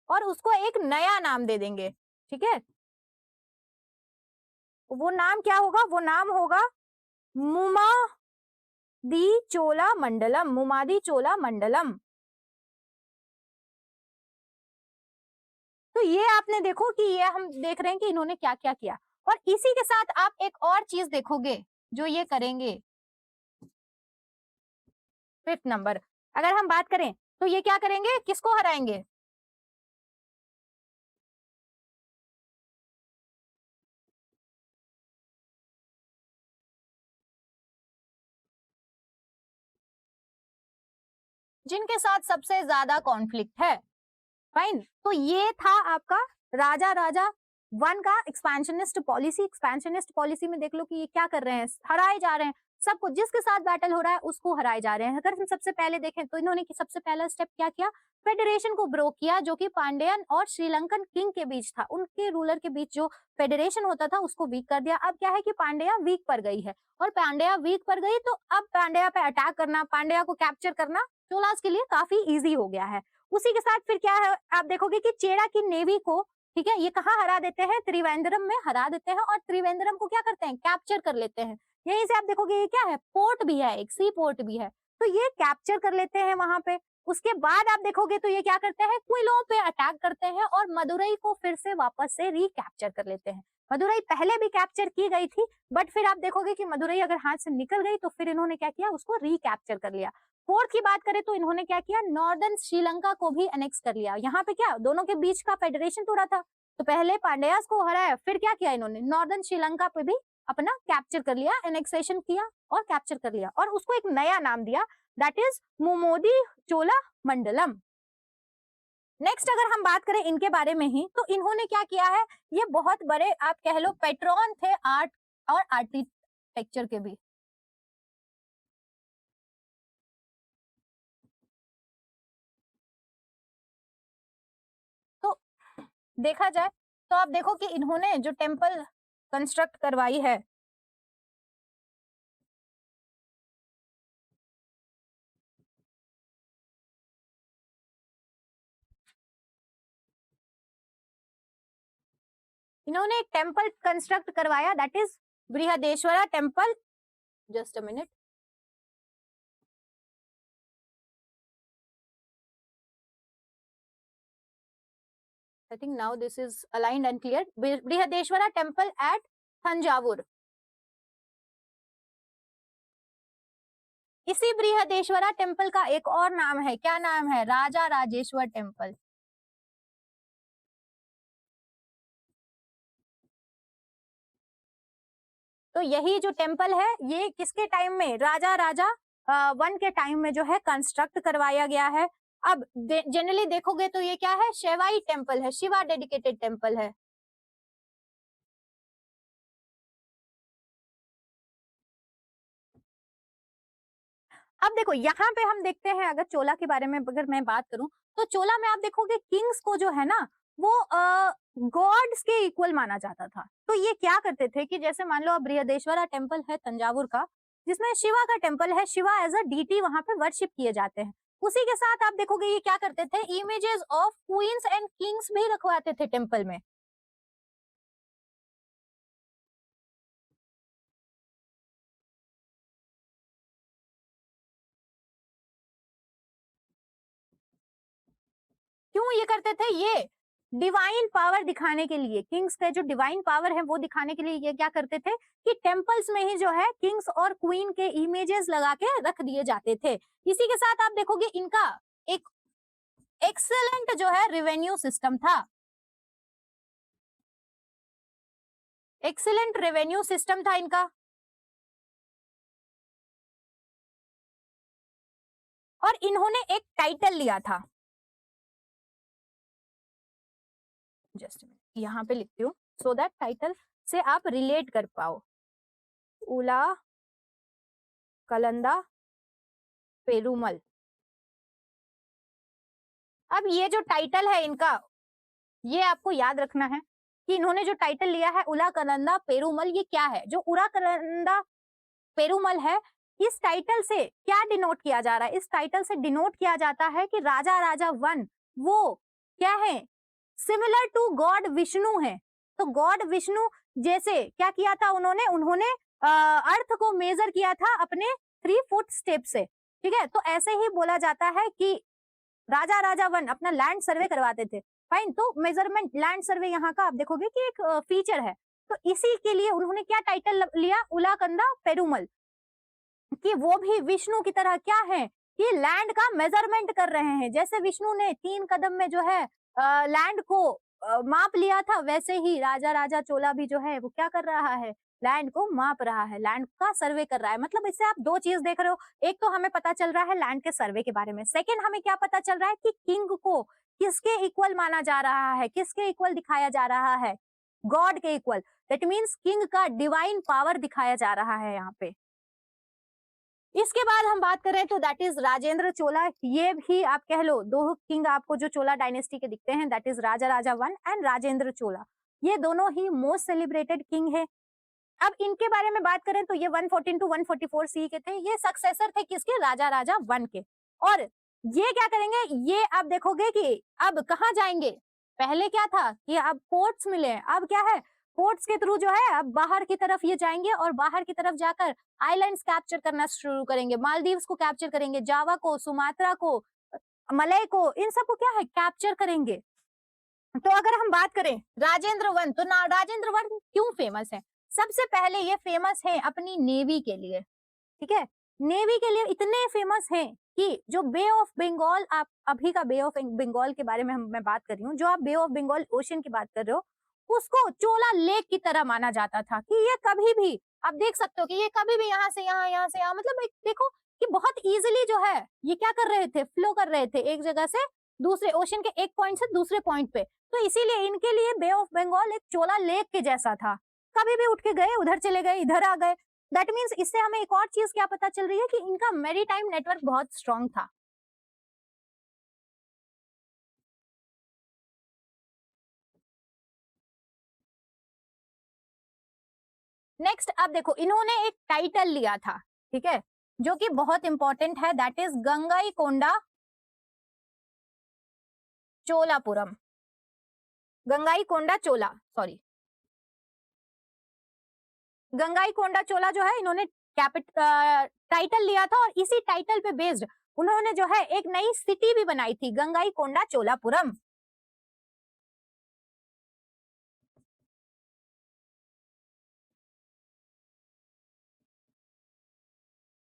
और उसको एक नया नाम दे देंगे। ठीक है, वो नाम क्या होगा, वो नाम होगा मुमादी चोला मंडलम, मुमादी चोला मंडलम। तो ये आपने देखो कि ये हम देख रहे हैं कि इन्होंने क्या क्या किया। और इसी के साथ आप एक और चीज देखोगे जो ये करेंगे, फिफ्थ नंबर अगर हम बात करें तो ये क्या करेंगे, किसको हराएंगे, जिनके साथ सबसे ज्यादा कॉन्फ्लिक्ट है। फाइन, तो ये था आपका राजा राजा वन का एक्सपेंशनिस्ट पॉलिसी। एक्सपेंशनिस्ट पॉलिसी में देख लो कि ये क्या कर रहे हैं, हराए जा रहे हैं सबको, जिसके साथ बैटल हो रहा है उसको हराए जा रहे हैं। अगर हम सबसे पहले देखें तो इन्होंने सबसे पहला स्टेप क्या किया, फेडरेशन को ब्रोक किया, जो कि पांड्यन और श्रीलंकन किंग के बीच था, उनके रूलर के बीच जो फेडरेशन होता था उसको वीक कर दिया। अब क्या है कि पांड्या वीक पर गई है, और पांड्या वीक पर गई तो अब पांड्या पे अटैक करना, पांड्या को कैप्चर करना चोलास के लिए काफी इजी हो गया है। उसी के साथ फिर क्या है, आप देखोगे कि चेरा की नेवी को, ठीक है, ये कहाँ हरा देते हैं, त्रिवेंद्रम में हरा देते हैं, और त्रिवेंद्रम को क्या करते हैं, कैप्चर कर लेते हैं। यहीं से आप देखोगे ये क्या है, पोर्ट भी है, एक सी पोर्ट भी है, तो ये कैप्चर कर लेते हैं वहां पे। उसके बाद आप देखोगे तो ये क्या करते हैं, क्विलो पे अटैक करते हैं और मदुरई को फिर से वापस से रिकैप्चर कर लेते हैं। मदुरई पहले भी कैप्चर की गई थी, बट फिर आप देखोगे कि मदुरई अगर हाथ से निकल गई तो फिर इन्होंने क्या किया, उसको रिकैप्चर कर लिया। फोर्थ की बात करें तो इन्होंने क्या किया, नॉर्दर्न श्रीलंका को भी एनेक्स कर लिया। यहाँ पे क्या दोनों के बीच का फेडरेशन तोड़ा था, तो पहले पांड्यास को हराया, फिर क्या किया इन्होंने, नॉर्दर्न श्रीलंका पे भी अपना कैप्चर कर लिया, एनेक्सेशन किया और कैप्चर कर लिया, और उसको एक नया नाम दिया, that is मुमोदी Chola Mandalam. Next अगर हम बात करें इनके बारे में ही, तो इन्होंने क्या किया है, ये बहुत बड़े आप कह लो पेट्रॉन थे आर्ट और आर्किटेक्चर के भी। तो देखा जाए तो आप देखो कि इन्होंने जो टेम्पल कंस्ट्रक्ट करवाई है इन्होंने एक टेम्पल कंस्ट्रक्ट करवाया, that is Brihadeeswara temple. Just a minute. I think now this is aligned and clear. Brihadeshwara temple at Thanjavur. इसी बृहदेश्वरा टेम्पल का एक और नाम है, क्या नाम है? राजा राजेश्वर टेम्पल. तो यही जो टेम्पल है ये किसके टाइम में? राजा राजा वन के टाइम में जो है कंस्ट्रक्ट करवाया गया है. अब जनरली देखोगे तो ये क्या है? शैवाई टेम्पल है, शिवा डेडिकेटेड टेम्पल है. अब देखो यहाँ पे हम देखते हैं, अगर चोला के बारे में अगर मैं बात करूं तो चोला में आप देखोगे किंग्स को जो है ना वो गॉड्स के इक्वल माना जाता था. तो ये क्या करते थे कि जैसे मान लो अब बृहदेश्वरा टेम्पल है तंजावुर का, जिसमें शिवा का टेम्पल है, शिवा एज अ डीटी वहां पे वर्शिप किए जाते हैं. उसी के साथ आप देखोगे ये क्या करते थे, images of queen's and Kings भी रखवाते थे टेम्पल में. क्यों ये करते थे? ये डिवाइन पावर दिखाने के लिए, किंग्स का जो डिवाइन पावर है वो दिखाने के लिए ये क्या करते थे कि टेम्पल्स में ही जो है किंग्स और क्वीन के इमेजेस लगा के रख दिए जाते थे. इसी के साथ आप देखोगे इनका एक एक्सेलेंट जो है रेवेन्यू सिस्टम था. एक्सेलेंट रेवेन्यू सिस्टम था इनका. और इन्होंने एक टाइटल लिया था, जस्ट यहाँ पे लिखती हूँ सो दैट टाइटल से आप रिलेट कर पाओ. उला कलंदा पेरुमल. अब ये जो टाइटल है इनका, ये आपको याद रखना है कि इन्होंने जो टाइटल लिया है उला कलंदा पेरुमल, ये क्या है? जो उला कलंदा पेरुमल है, इस टाइटल से क्या डिनोट किया जा रहा है? इस टाइटल से डिनोट किया जाता है कि राजा राजा वन वो क्या है? सिमिलर टू गॉड विष्णु है. तो गॉड विष्णु जैसे क्या किया था उन्होंने? उन्होंने अर्थ को मेजर किया था अपने 3 फुट स्टेप से. ठीक है, तो ऐसे ही बोला जाता है कि राजा राजा वन अपना लैंड सर्वे करवाते थे. फाइन, तो मेजरमेंट लैंड सर्वे यहाँ का आप देखोगे कि एक फीचर है. तो इसी के लिए उन्होंने क्या टाइटल लिया? उलाकंदा पेरुमल. कि वो भी विष्णु की तरह क्या है कि लैंड का मेजरमेंट कर रहे हैं. जैसे विष्णु ने 3 कदम में जो है लैंड को माप लिया था, वैसे ही राजा राजा चोला भी जो है वो क्या कर रहा है? लैंड को माप रहा है, लैंड का सर्वे कर रहा है. मतलब इससे आप 2 चीज देख रहे हो. एक तो हमें पता चल रहा है लैंड के सर्वे के बारे में. सेकंड हमें क्या पता चल रहा है कि किंग को किसके इक्वल माना जा रहा है, किसके इक्वल दिखाया जा रहा है? गॉड के इक्वल. दैट मीन्स किंग का डिवाइन पावर दिखाया जा रहा है यहाँ पे. इसके बाद हम बात करें तो दैट इज राजेंद्र चोला. ये भी आप कह लो 2 किंग आपको जो चोला डायनेस्टी के दिखते हैं, that is Raja Raja one and Rajendra Chola. ये दोनों ही मोस्ट सेलिब्रेटेड किंग है. अब इनके बारे में बात करें तो ये 114 टू 144 सी के थे. ये सक्सेसर थे किसके? राजा राजा वन के. और ये क्या करेंगे? ये आप देखोगे कि अब कहाँ जाएंगे? पहले क्या था कि अब पोर्ट्स मिले, अब क्या है? पोर्ट्स के थ्रू जो है अब बाहर की तरफ ये जाएंगे और बाहर की तरफ जाकर आइलैंड्स कैप्चर करना शुरू करेंगे. मालदीव्स को कैप्चर करेंगे, जावा को, सुमात्रा को, मलय को, इन सबको क्या है? कैप्चर करेंगे. तो अगर हम बात करें राजेंद्र वन, तो ना राजेंद्र वन क्यों फेमस है? सबसे पहले ये फेमस है अपनी नेवी के लिए. ठीक है, नेवी के लिए इतने फेमस हैं कि जो बे ऑफ बंगाल, आप अभी का बे ऑफ बंगाल के बारे में मैं बात कर रही हूँ, जो आप बे ऑफ बंगाल ओशन की बात कर रहे हो, उसको चोला लेक की तरह माना जाता था कि ये कभी भी आप देख सकते हो कि ये कभी भी यहाँ से यहाँ, यहाँ से यहाँ, मतलब एक देखो कि बहुत इजीली जो है ये क्या कर रहे थे? फ्लो कर रहे थे एक जगह से दूसरे, ओशन के एक पॉइंट से दूसरे पॉइंट पे. तो इसीलिए इनके लिए बे ऑफ बंगाल एक चोला लेक के जैसा था. कभी भी उठ के गए, उधर चले गए, इधर आ गए. दैट मीन्स इससे हमें एक और चीज क्या पता चल रही है कि इनका मैरीटाइम नेटवर्क बहुत स्ट्रांग था. नेक्स्ट अब देखो इन्होंने एक टाइटल लिया था, ठीक है, जो कि बहुत इंपॉर्टेंट है, that is Gangaikonda Cholapuram. Gangaikonda Chola, sorry, Gangaikonda Chola जो है इन्होंने टाइटल लिया था और इसी टाइटल पे बेस्ड उन्होंने जो है एक नई सिटी भी बनाई थी, गंगाईकोंडा चोलापुरम।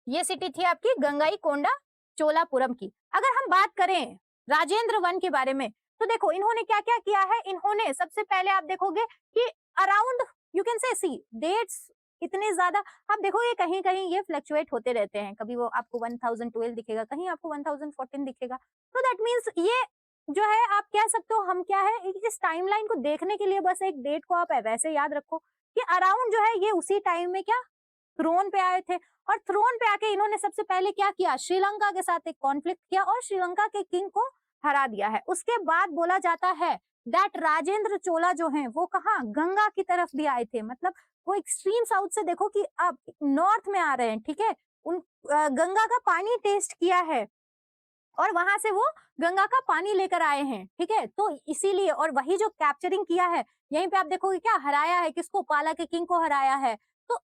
ये सिटी थी आपकी गंगाईकोंडा चोलापुरम की। अगर हम बात करें राजेंद्र वन के बारे में, तो देखो इन्होंने क्या क्या किया है। इन्होंने सबसे पहले आप देखोगे कि around you can say C dates इतने ज्यादा आप देखोगे कहीं कहीं ये फ्लक्चुएट होते रहते हैं, कभी वो आपको 1012 दिखेगा, कहीं आपको 1014 दिखेगा। तो दैट मीन्स ये जो है आप कह सकते हो हम क्या है इस टाइमलाइन को देखने के लिए बस एक डेट को आप वैसे याद रखो कि अराउंड जो है ये उसी टाइम में क्या थ्रोन पे आए थे। और थ्रोन पे आके इन्होंने सबसे पहले क्या किया, श्रीलंका के साथ एक कॉन्फ्लिक्ट किया और श्रीलंका के किंग को हरा दिया है। उसके बाद बोला जाता है दैट राजेंद्र चोला जो हैं वो कहाँ गंगा की तरफ भी आए थे, मतलब वो एक्सट्रीम साउथ से देखो कि अब नॉर्थ में आ रहे हैं, ठीक है। उन गंगा का पानी टेस्ट किया है और वहां से वो गंगा का पानी लेकर आए हैं, ठीक है। तो इसीलिए और वही जो कैप्चरिंग किया है यहीं पे आप देखोगे क्या हराया है, किसको, पाला के किंग को हराया है। तो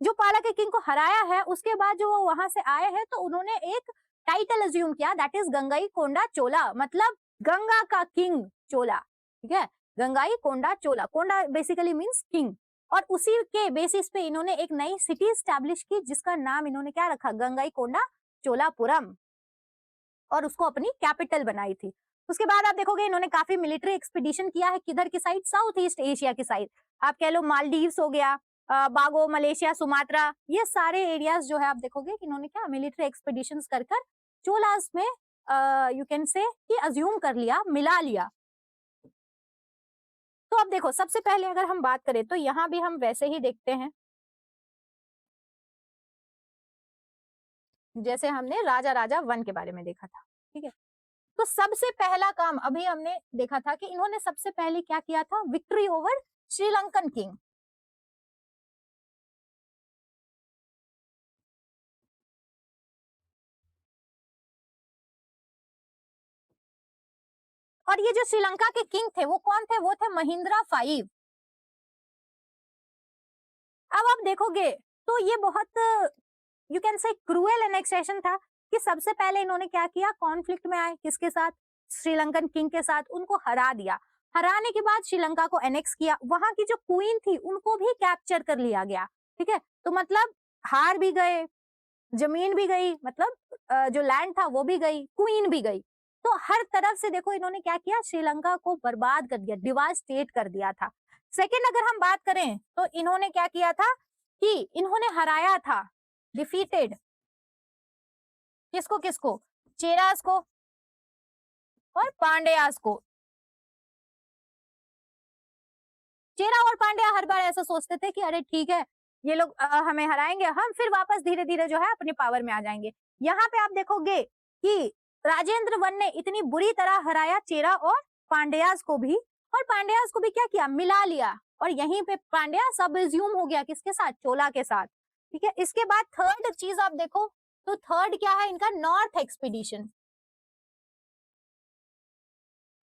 जो पाला के किंग को हराया है उसके बाद जो वो वहां से आए हैं तो उन्होंने एक टाइटल अज्यूम किया दैट इज गंगाईकोंडा चोला, मतलब गंगा का किंग चोला, ठीक है। गंगाईकोंडा चोला, कोंडा बेसिकली मीन्स किंग। और उसी के बेसिस पे इन्होंने एक नई सिटी स्टैब्लिश की जिसका नाम इन्होंने क्या रखा, गंगाईकोंडा चोलापुरम, और उसको अपनी कैपिटल बनाई थी। उसके बाद आप देखोगे इन्होंने काफी मिलिट्री एक्सपीडिशन किया है, किधर की साइड, साउथ ईस्ट एशिया की साइड। आप कह लो मालदीव्स हो गया, बागो, मलेशिया, सुमात्रा, ये सारे एरियाज जो है आप देखोगे कि इन्होंने क्या मिलिट्री एक्सपीडिशन कर कर चोलास में यू कैन से कि अज्यूम कर लिया, मिला लिया। तो अब देखो सबसे पहले अगर हम बात करें तो यहाँ भी हम वैसे ही देखते हैं जैसे हमने राजा राजा वन के बारे में देखा था, ठीक है। तो सबसे पहला काम अभी हमने देखा था कि इन्होंने सबसे पहले क्या किया था, विक्ट्री ओवर श्रीलंकन किंग। और ये जो श्रीलंका के किंग थे वो कौन थे, वो थे महिंद्रा 5। अब आप देखोगे तो ये बहुत you can say cruel annexation था कि सबसे पहले इन्होंने क्या किया, कॉन्फ्लिक्ट में आए, किसके साथ, श्रीलंकन किंग के साथ, उनको हरा दिया। हराने के बाद श्रीलंका को एनेक्स किया, वहां की जो क्वीन थी उनको भी कैप्चर कर लिया गया, ठीक है। तो मतलब हार भी गए, जमीन भी गई, मतलब जो लैंड था वो भी गई, क्वीन भी गई। तो हर तरफ से देखो इन्होंने क्या किया, श्रीलंका को बर्बाद कर दिया, डिवास्टेट कर दिया था। सेकंड अगर हम बात करें तो इन्होंने क्या किया था कि इन्होंने हराया था, डिफीटेड, किसको किसको, चेरास को और पांड्यास को। चेरा और पांड्या हर बार ऐसा सोचते थे कि अरे ठीक है ये लोग हमें हराएंगे, हम फिर वापस धीरे धीरे जो है अपने पावर में आ जाएंगे। यहाँ पे आप देखोगे कि राजेंद्र वन ने इतनी बुरी तरह हराया चेरा और पांड्यास को भी, और पांड्यास को भी क्या किया, मिला लिया, और यहीं पे पांड्या सब एज्यूम हो गया किसके साथ, चोला के साथ, ठीक है। इसके बाद थर्ड चीज आप देखो तो थर्ड क्या है इनका, नॉर्थ एक्सपीडिशन।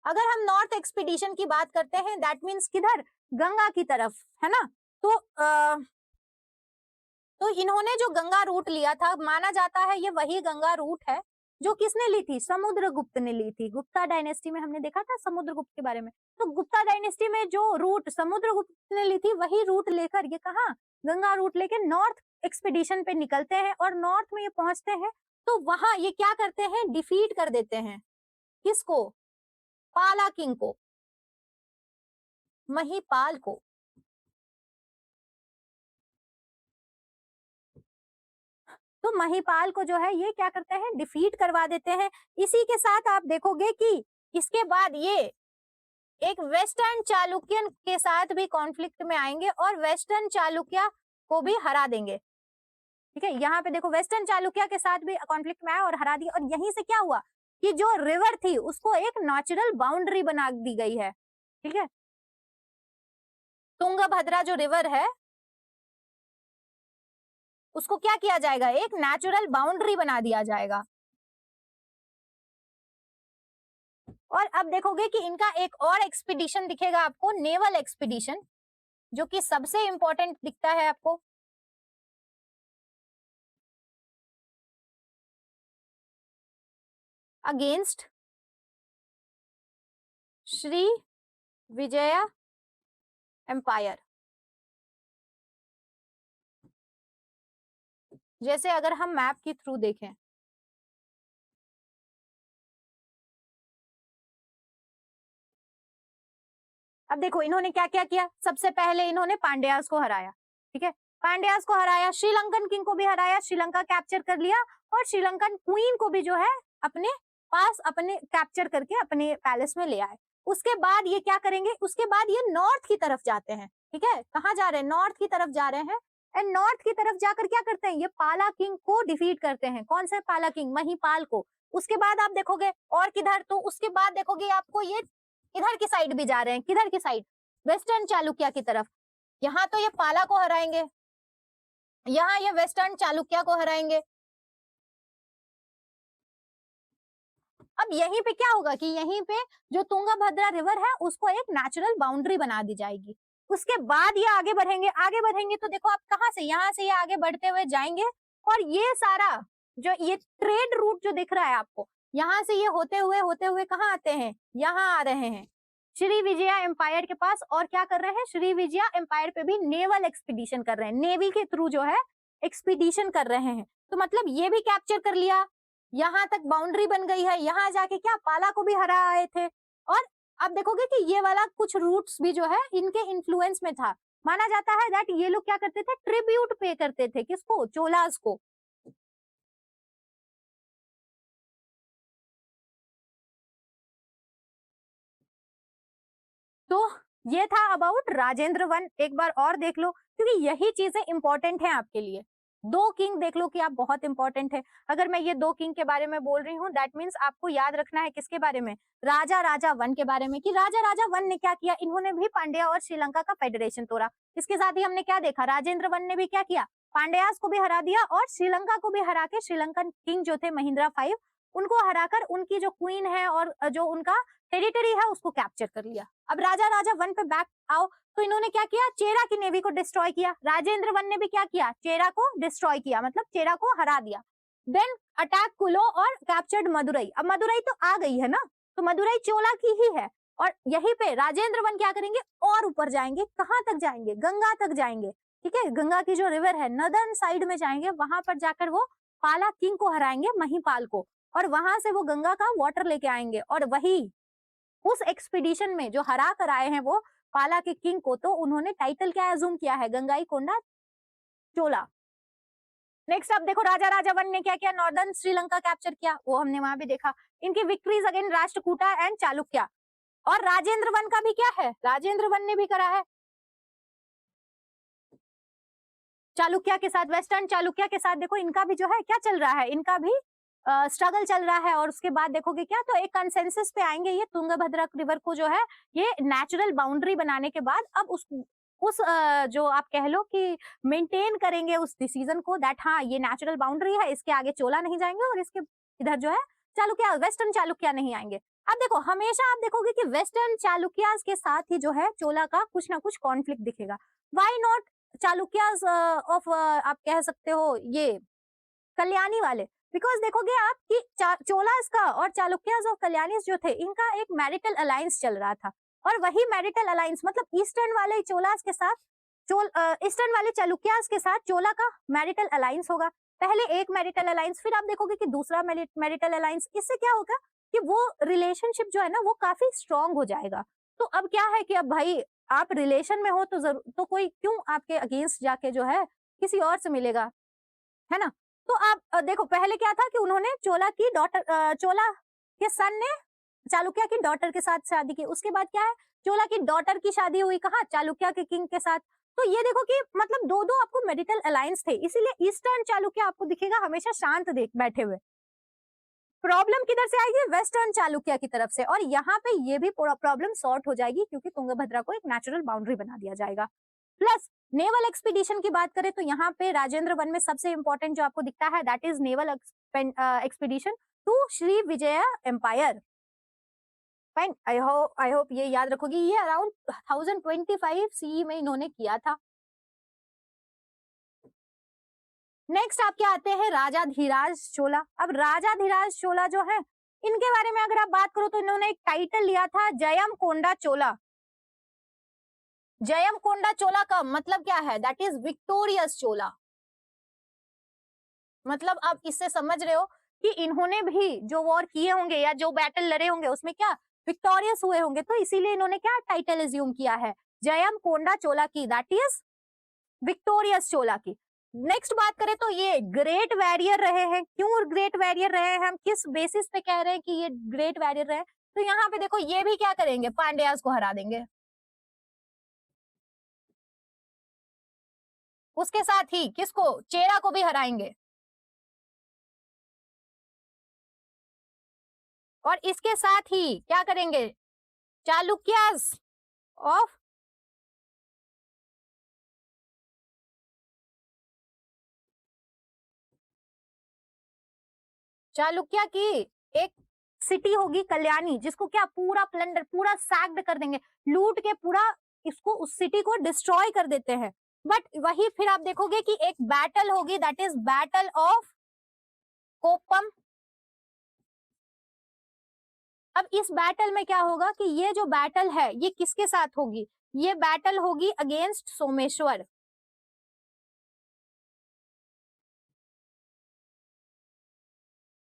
अगर हम नॉर्थ एक्सपीडिशन की बात करते हैं दैट मीन्स किधर, गंगा की तरफ, है ना। तो तो इन्होंने जो गंगा रूट लिया था माना जाता है ये वही गंगा रूट है जो किसने ली थी, समुद्रगुप्त ने ली थी। गुप्ता डायनेस्टी में हमने देखा था समुद्रगुप्त के बारे में। तो गुप्ता डायनेस्टी में जो रूट समुद्रगुप्त ने ली थी वही रूट लेकर ये कहा, गंगा रूट लेकर नॉर्थ एक्सपीडिशन पे निकलते हैं और नॉर्थ में ये पहुंचते हैं। तो वहां ये क्या करते हैं, डिफीट कर देते हैं, किसको, पाला किंग को, महिपाल को। तो महिपाल को जो है ये क्या करते हैं, डिफीट करवा देते हैं। इसी के साथ आप देखोगे कि इसके बाद ये एक वेस्टर्न चालुक्यन के साथ भी कॉन्फ्लिक्ट में आएंगे और वेस्टर्न चालुक्य को भी हरा देंगे, ठीक है। यहाँ पे देखो वेस्टर्न चालुक्य के साथ भी कॉन्फ्लिक्ट में आया और हरा दिया, और यहीं से क्या हुआ कि जो रिवर थी उसको एक नेचुरल बाउंड्री बना दी गई है, ठीक है। तुंगभद्रा जो रिवर है उसको क्या किया जाएगा, एक नेचुरल बाउंड्री बना दिया जाएगा। और अब देखोगे कि इनका एक और एक्सपीडिशन दिखेगा आपको, नेवल एक्सपीडिशन, जो कि सबसे इंपॉर्टेंट दिखता है आपको। Against Srivijaya empire. जैसे अगर हम मैप के थ्रू देखें, अब देखो इन्होंने क्या क्या किया। सबसे पहले इन्होंने पांड्यास को हराया, ठीक है, पांड्यास को हराया, श्रीलंकन किंग को भी हराया, श्रीलंका कैप्चर कर लिया और श्रीलंकन क्वीन को भी जो है अपने पास अपने कैप्चर करके अपने पैलेस में ले आए। उसके बाद ये क्या करेंगे, उसके बाद ये नॉर्थ की तरफ जाते हैं, ठीक है, कहाँ जा रहे हैं, नॉर्थ की तरफ जा रहे हैं। एंड नॉर्थ की तरफ जाकर क्या करते हैं, ये पाला किंग को डिफीट करते हैं। कौन से पाला किंग, महिपाल को। उसके बाद आप देखोगे और किधर, तो उसके बाद देखोगे आपको ये इधर की साइड भी जा रहे हैं, किधर की साइड, वेस्टर्न चालुक्य की तरफ। यहाँ तो ये पाला को हराएंगे, यहाँ ये वेस्टर्न चालुक्य को हराएंगे। अब यहीं पे क्या होगा कि यहीं पे जो तुंगभद्रा रिवर है उसको एक नेचुरल बाउंड्री बना दी जाएगी। उसके बाद ये आगे बढ़ेंगे, आगे बढ़ेंगे तो देखो आप कहाँ से, यहाँ से ये आगे बढ़ते हुए जाएंगे और ये सारा जो ये ट्रेड रूट जो दिख रहा है आपको, यहाँ से ये होते हुए कहाँ आते हैं, यहाँ आ रहे हैं श्री विजया एम्पायर के पास। और क्या कर रहे हैं, श्री विजया एम्पायर पे भी नेवल एक्सपीडिशन कर रहे हैं, नेवी के थ्रू जो है एक्सपीडिशन कर रहे हैं। तो मतलब ये भी कैप्चर कर लिया, यहाँ तक बाउंड्री बन गई है, यहाँ जाके क्या पाला को भी हरा आए थे। और आप देखोगे कि ये वाला कुछ रूट्स भी जो है इनके इन्फ्लुएंस में था। माना जाता है दैट ये लोग क्या करते थे, ट्रिब्यूट पे करते थे, किसको, चोलास को। तो ये था अबाउट राजेंद्र वन। एक बार और देख लो क्योंकि यही चीजें इंपॉर्टेंट है आपके लिए। दो किंग देख लो कि आप बहुत इंपॉर्टेंट है। अगर मैं ये दो किंग के बारे में बोल रही हूँ दैट मीन्स आपको याद रखना है किसके बारे में, राजा राजा वन के बारे में, कि राजा राजा वन ने क्या किया, इन्होंने भी पांड्या और श्रीलंका का फेडरेशन तोड़ा। इसके साथ ही हमने क्या देखा, राजेंद्र वन ने भी क्या किया, पांड्यास को भी हरा दिया और श्रीलंका को भी हरा के श्रीलंकन किंग जो थे महिंद्रा 5 उनको हराकर उनकी जो क्वीन है और जो उनका टेरिटरी है उसको कैप्चर कर लिया। अब राजा राजा वन पे बैक आओ तो इन्होंने क्या किया, चेरा की नेवी को डिस्ट्रॉय किया। राजेंद्र वन ने भी क्या किया, चेरा को डिस्ट्रॉय किया, मतलब चेरा को हरा दिया। देन अटैक कुलो और कैप्चर्ड मदुरई। अब मदुरई तो आ गई है ना, तो मदुरई चोला की ही है। और यहीं पे राजेंद्र वन क्या करेंगे, और ऊपर जाएंगे, कहाँ तक जाएंगे, गंगा तक जाएंगे, ठीक है, गंगा की जो रिवर है नदर्न साइड में जाएंगे, वहां पर जाकर वो पाला किंग को हराएंगे, महिपाल को, और वहां से वो गंगा का वाटर लेके आएंगे। और वही उस एक्सपीडिशन में जो हरा कर आए हैं वो पाला के किंग को, तो उन्होंने टाइटल क्या एज्यूम किया है, गंगाई कोंडा चोला। नेक्स्ट आप देखो राजा राजा वन ने क्या किया, नॉर्दर्न श्रीलंका कैप्चर किया, वो हमने वहां भी देखा। इनकी victories again Rashtrakuta and Chalukya. और राजेंद्र वन का भी क्या है, राजेंद्र वन ने भी करा है चालुक्य के साथ, वेस्टर्न चालुक्य के साथ। देखो इनका भी जो है क्या चल रहा है, इनका भी स्ट्रगल चल रहा है। और उसके बाद देखोगे क्या, तो एक कंसेंसस पे आएंगे, ये तुंगभद्रा रिवर को जो है ये नेचुरल बाउंड्री बनाने के बाद अब उस जो आप कह लो कि मेंटेन करेंगे उस डिसीजन को, दैट हाँ ये नेचुरल बाउंड्री है, इसके आगे चोला नहीं जाएंगे और इसके इधर जो है चालुक्य, वेस्टर्न चालुक्य नहीं आएंगे। अब देखो हमेशा आप देखोगे कि वेस्टर्न चालुक्यास के साथ ही जो है चोला का कुछ ना कुछ कॉन्फ्लिक्ट दिखेगा। वाई नॉट चालुक्यास ऑफ आप कह सकते हो ये कल्याणी वाले, बिकॉज देखोगे आप कि चोलास का और चालुक्यास ऑफ कल्याणीज जो थे इनका एक मैरिटल अलायंस चल रहा था। और वही मैरिटल अलायंस मतलब ईस्टर्न वाले चोलास के साथ ईस्टर्न वाले चालुक्यास के साथ चोला का मैरिटल अलायंस होगा। पहले एक मैरिटल अलायंस, फिर आप देखोगे कि दूसरा मैरिटल अलायंस। इससे क्या होगा कि वो रिलेशनशिप जो है ना वो काफी स्ट्रांग हो जाएगा। तो अब क्या है कि अब भाई आप रिलेशन में हो तो जरूर, तो कोई क्यों आपके अगेंस्ट जाके जो है किसी और से मिलेगा, है ना। तो आप देखो पहले क्या था कि उन्होंने चोला की डॉटर, चोला के सन ने चालुक्य की डॉटर के साथ शादी की। उसके बाद क्या है, चोला की डॉटर की शादी हुई कहाँ, चालुक्य के किंग के साथ। तो ये देखो कि मतलब दो दो आपको मैरिटल अलायंस थे, इसीलिए ईस्टर्न चालुक्य आपको दिखेगा हमेशा शांत देख बैठे हुए। प्रॉब्लम किधर से आएगी, वेस्टर्न चालुक्य की तरफ से। और यहाँ पे ये भी प्रॉब्लम सॉर्ट हो जाएगी क्योंकि तुंगभद्रा को एक नेचुरल बाउंड्री बना दिया जाएगा। प्लस नेवल एक्सपीडिशन की बात करें तो यहाँ पे राजेंद्र वन में सबसे इंपॉर्टेंट जो आपको दिखता है that is naval expedition to Srivijaya empire. Fine, I hope ये याद रखोगी, ये अराउंड 1025 सीई में इन्होंने किया था। नेक्स्ट आपके आते हैं राजा धीराज चोला। अब राजा धीराज चोला जो है इनके बारे में अगर आप बात करो तो इन्होंने एक टाइटल लिया था जयम कोंडा चोला। जयम कोंडा चोला का मतलब क्या है? दैट इज विक्टोरियस चोला। मतलब आप इससे समझ रहे हो कि इन्होंने भी जो वॉर किए होंगे या जो बैटल लड़े होंगे उसमें क्या विक्टोरियस हुए होंगे, तो इसीलिए इन्होंने क्या टाइटल एज्यूम किया है जयम कोंडा चोला की, दैट इज विक्टोरियस चोला की। नेक्स्ट बात करें तो ये ग्रेट वॉरियर रहे हैं। क्यों ग्रेट वॉरियर रहे हैं? हम किस बेसिस पे कह रहे हैं कि ये ग्रेट वॉरियर रहे? तो यहाँ पे देखो ये भी क्या करेंगे, पांड्यास को हरा देंगे। उसके साथ ही किसको? चेरा को भी हराएंगे। और इसके साथ ही क्या करेंगे? चालुक्यास ऑफ चालुक्या की एक सिटी होगी कल्याणी, जिसको क्या पूरा प्लंडर, पूरा सैक्ड कर देंगे, लूट के पूरा इसको, उस सिटी को डिस्ट्रॉय कर देते हैं। बट वही फिर आप देखोगे कि एक बैटल होगी, दैट इज बैटल ऑफ कोपम। अब इस बैटल में क्या होगा कि ये जो बैटल है ये किसके साथ होगी? ये बैटल होगी अगेंस्ट सोमेश्वर।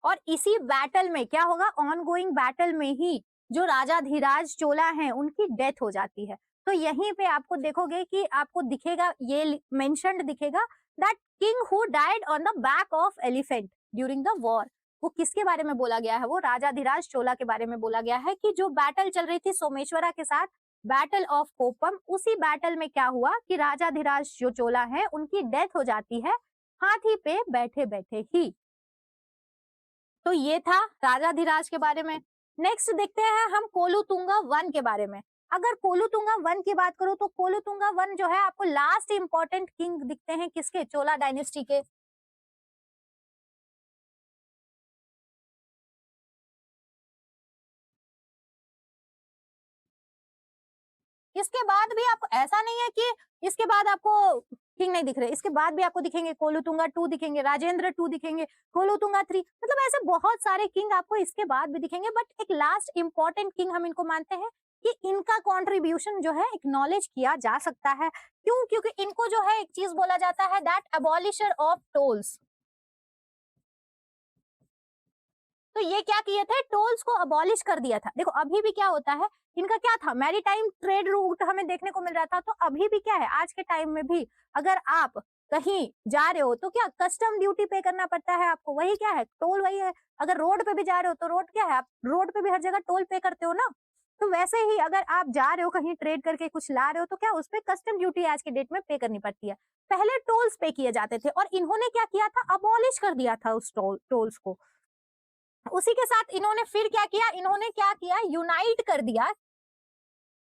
और इसी बैटल में क्या होगा? ऑनगोइंग बैटल में ही जो राजा धीराज चोला हैं उनकी डेथ हो जाती है। तो यहीं पे आपको देखोगे कि आपको दिखेगा, ये मेंशन्ड दिखेगा that king who died on the back of elephant during the war. वो किसके बारे में बोला गया है? वो राजा धीराज चोला के बारे में बोला गया है कि जो बैटल चल रही थी सोमेश्वरा के साथ, बैटल ऑफ कोपम, उसी बैटल में क्या हुआ कि राजा धीराज जो चोला है उनकी डेथ हो जाती है हाथी पे बैठे बैठे ही। तो ये था राजाधिराज के बारे में। नेक्स्ट देखते हैं हम कोलुतुंगा वन के बारे में। अगर कोलुतुंगा वन की बात करो तो कोलुतुंगा वन जो है आपको लास्ट इंपॉर्टेंट किंग दिखते हैं किसके? चोला डायनेस्टी के। इसके बाद भी आपको ऐसा नहीं है कि इसके बाद आपको किंग नहीं दिख रहे, इसके बाद भी आपको दिखेंगे, कोलुतुंगा टू दिखेंगे, राजेंद्र टू दिखेंगे, कोलुतुंगा थ्री, मतलब ऐसे बहुत सारे किंग आपको इसके बाद भी दिखेंगे। बट एक लास्ट इंपॉर्टेंट किंग हम इनको मानते हैं कि इनका कॉन्ट्रीब्यूशन जो है एक्नॉलेज किया जा सकता है। क्यों? क्योंकि इनको जो है एक चीज बोला जाता है दैट अबॉलिशर ऑफ टोल्स। तो ये क्या किए थे? टोल्स को अबॉलिश कर दिया था। देखो अभी भी क्या होता है, इनका क्या था, मैरीटाइम ट्रेड रूट हमें देखने को मिल रहा था। तो अभी भी क्या है, आज के टाइम में भी अगर आप कहीं जा रहे हो तो क्या कस्टम ड्यूटी पे करना पड़ता है आपको, वही क्या है, टोल वही है। अगर रोड पे भी जा रहे हो तो रोड क्या है, आप रोड पे भी हर जगह टोल पे करते हो ना। तो वैसे ही अगर आप जा रहे हो कहीं ट्रेड करके कुछ ला रहे हो तो क्या उस पे कस्टम ड्यूटी आज के डेट में पे करनी पड़ती है। पहले टोल्स पे किए जाते थे और इन्होंने क्या किया था, अबॉलिश कर दिया था उस टोल्स को। उसी के साथ इन्होंने फिर क्या किया, इन्होंने क्या किया, यूनाइट कर दिया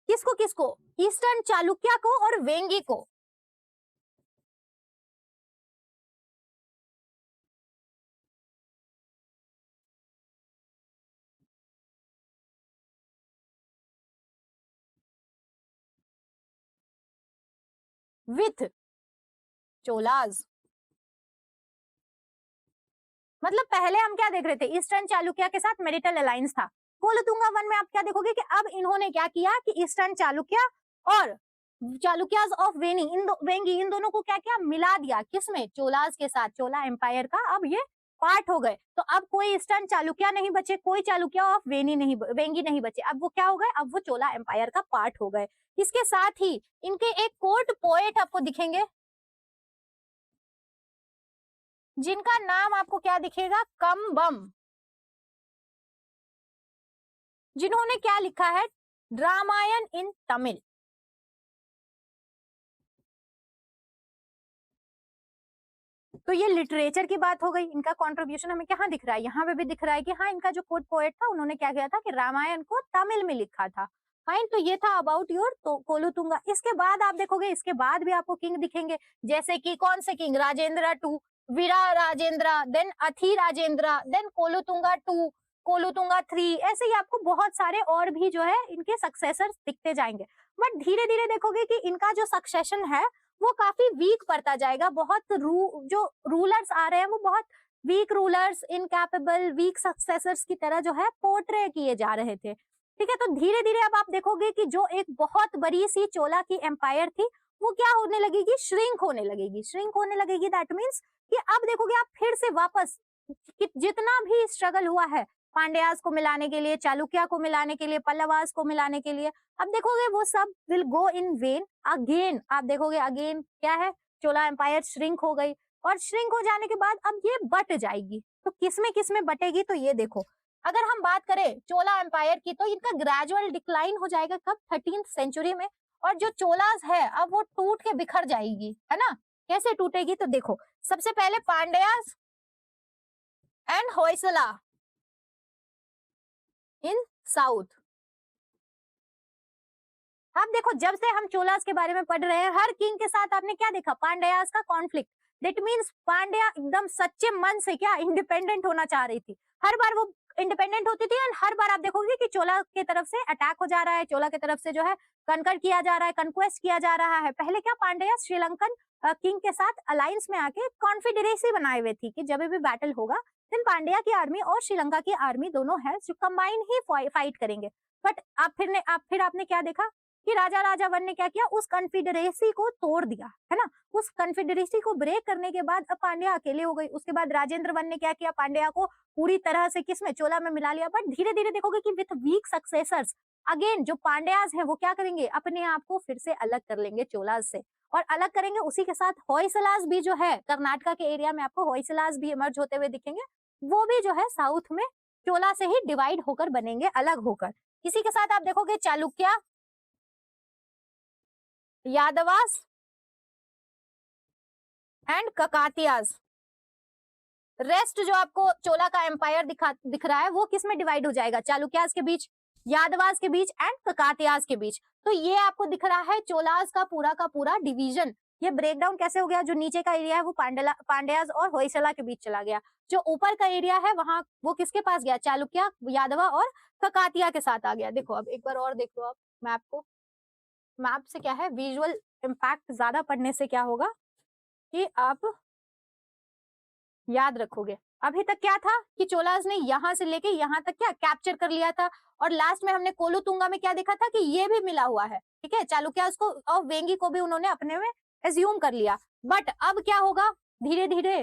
किसको किसको? ईस्टर्न चालुक्या को और वेंगी को। विथ चोलाज। मतलब पहले हम क्या देख रहे थे, ईस्टर्न चालुक्या के साथ मैरिटल अलायंस था। कोलुतुंगा वन में आप क्या देखोगे कि अब इन्होंने क्या किया कि ईस्टर्न चालुक्या और चालुक्याज ऑफ वेंगी इन दोनों को क्या किया, मिला दिया किसमें? चोलाज के साथ। चोला एम्पायर का अब ये पार्ट हो गए। तो अब कोई ईस्टर्न चालुक्या नहीं बचे, कोई चालुक्या ऑफ वेंगी नहीं बचे। अब वो क्या हो गए, अब वो चोला एम्पायर का पार्ट हो गए। इसके साथ ही इनके एक कोर्ट पोएट आपको दिखेंगे जिनका नाम आपको क्या दिखेगा, कम्बम, जिन्होंने क्या लिखा है, रामायण इन तमिल। तो ये लिटरेचर की बात हो गई। इनका कंट्रीब्यूशन हमें कहाँ दिख रहा है, यहाँ पे भी दिख रहा है कि हाँ, इनका जो कोर्ट पोएट था उन्होंने क्या किया था कि रामायण को तमिल में लिखा था। फाइन, तो ये था अबाउट योर तो कोलुतुंगा। इसके बाद आप देखोगे, इसके बाद भी आपको किंग दिखेंगे, जैसे कि कौन से king, Rajendra two, Vira Rajendra, then Athi Rajendra, then Kulothunga two, Kulothunga three, ऐसे ही आपको बहुत सारे और भी जो है इनके सक्सेसर्स दिखते जाएंगे। बट धीरे धीरे देखोगे कि इनका जो सक्सेशन है वो काफी वीक पड़ता जाएगा। बहुत जो रूलर्स आ रहे हैं वो बहुत weak rulers, incapable, weak successors की तरह जो है पोर्ट्रे किए जा रहे थे। ठीक है, तो धीरे धीरे अब आप देखोगे कि जो एक बहुत बड़ी सी चोला की एम्पायर थी वो क्या होने लगेगी, श्रिंक होने लगेगी। श्रिंक होने लगेगी दैट मीन्स कि अब देखोगे आप फिर से वापस जितना भी स्ट्रगल हुआ है पांड्यास को मिलाने के लिए, चालुक्य को मिलाने के लिए, पल्लवास को मिलाने के लिए, अब देखोगे वो सब will go in when again. आप देखोगे अगेन क्या है, चोला एम्पायर श्रिंक हो गई, और श्रिंक हो जाने के बाद अब ये बट जाएगी। तो किस में बटेगी, तो ये देखो, अगर हम बात करें चोला एम्पायर की तो इनका ग्रेजुअल डिक्लाइन हो जाएगा कब, 13th सेंचुरी में। और जो चोलास है अब वो टूट के बिखर जाएगी, है ना। कैसे टूटेगी, तो देखो सबसे पहले Pandyas and Hoysala in south. अब देखो जब से हम चोलास के बारे में पढ़ रहे हैं, हर किंग के साथ आपने क्या देखा, पांड्यास का कॉन्फ्लिक्ट। दैट मीन्स पांड्या एकदम सच्चे मन से क्या इंडिपेंडेंट होना चाह रही थी। हर बार वो इंडिपेंडेंट होती थी एंड हर बार आप देखोगे कि चोला की तरफ से अटैक हो जा रहा है, चोला की तरफ से जो है कनकर किया जा रहा है, कन्क्वेस्ट किया जा रहा है। पहले क्या पांड्या श्रीलंकन किंग के साथ अलायंस में आके कॉन्फिडरेसी बनाए हुए थी कि जब भी बैटल होगा देन पांड्या की आर्मी और श्रीलंका की आर्मी दोनों है जो कंबाइन ही फाइट करेंगे। बट फिर आपने क्या देखा कि राजा राजावन ने क्या किया, उस कॉन्फिडरेसी को तोड़ दिया, है ना। उस कॉन्फिडरेसी को ब्रेक करने के बाद अब पांड्या अकेले हो गई। उसके बाद राजेंद्र वन ने क्या किया, पांड्या को पूरी तरह से किसमें, चोला में मिला लिया। बट धीरे धीरे देखोगे कि विथ वीक सक्सेसर्स अगेन जो पांड्याज हैं वो क्या करेंगे, अपने आप को फिर से अलग कर लेंगे चोलाज से, और अलग करेंगे। उसी के साथ होयसलास भी जो है कर्नाटका के एरिया में आपको होयसलास भी इमर्ज होते हुए दिखेंगे। वो भी जो है साउथ में चोला से ही डिवाइड होकर बनेंगे, अलग होकर। इसी के साथ आप देखोगे चालुक्य, यादवास एंड ककातियाज। रेस्ट जो आपको चोला का एम्पायर दिख रहा है वो किस में डिवाइड हो जाएगा, चालुक्यास के बीच, यादवास के बीच एंड ककातियास के बीच। तो ये आपको दिख रहा है चोलास का पूरा डिवीजन। ये ब्रेकडाउन कैसे हो गया, जो नीचे का एरिया है वो पांड्यास और होयसला के बीच चला गया, जो ऊपर का एरिया है वहां वो किसके पास गया, चालुक्य, यादवा और ककातिया के साथ आ गया। देखो अब एक बार और देख लो आप मैप को। मैप से क्या है, विजुअल इम्पैक्ट ज्यादा पढ़ने से क्या होगा कि आप याद रखोगे। अभी तक क्या था कि चोलास ने यहां से लेके यहां तक क्या कैप्चर कर लिया था, और लास्ट में हमने कोलुतुंगा में क्या देखा था कि ये भी मिला हुआ है। ठीक है, चालुक्य उसको और वेंगी को भी उन्होंने अपने में एज्यूम कर लिया। बट अब क्या होगा, धीरे धीरे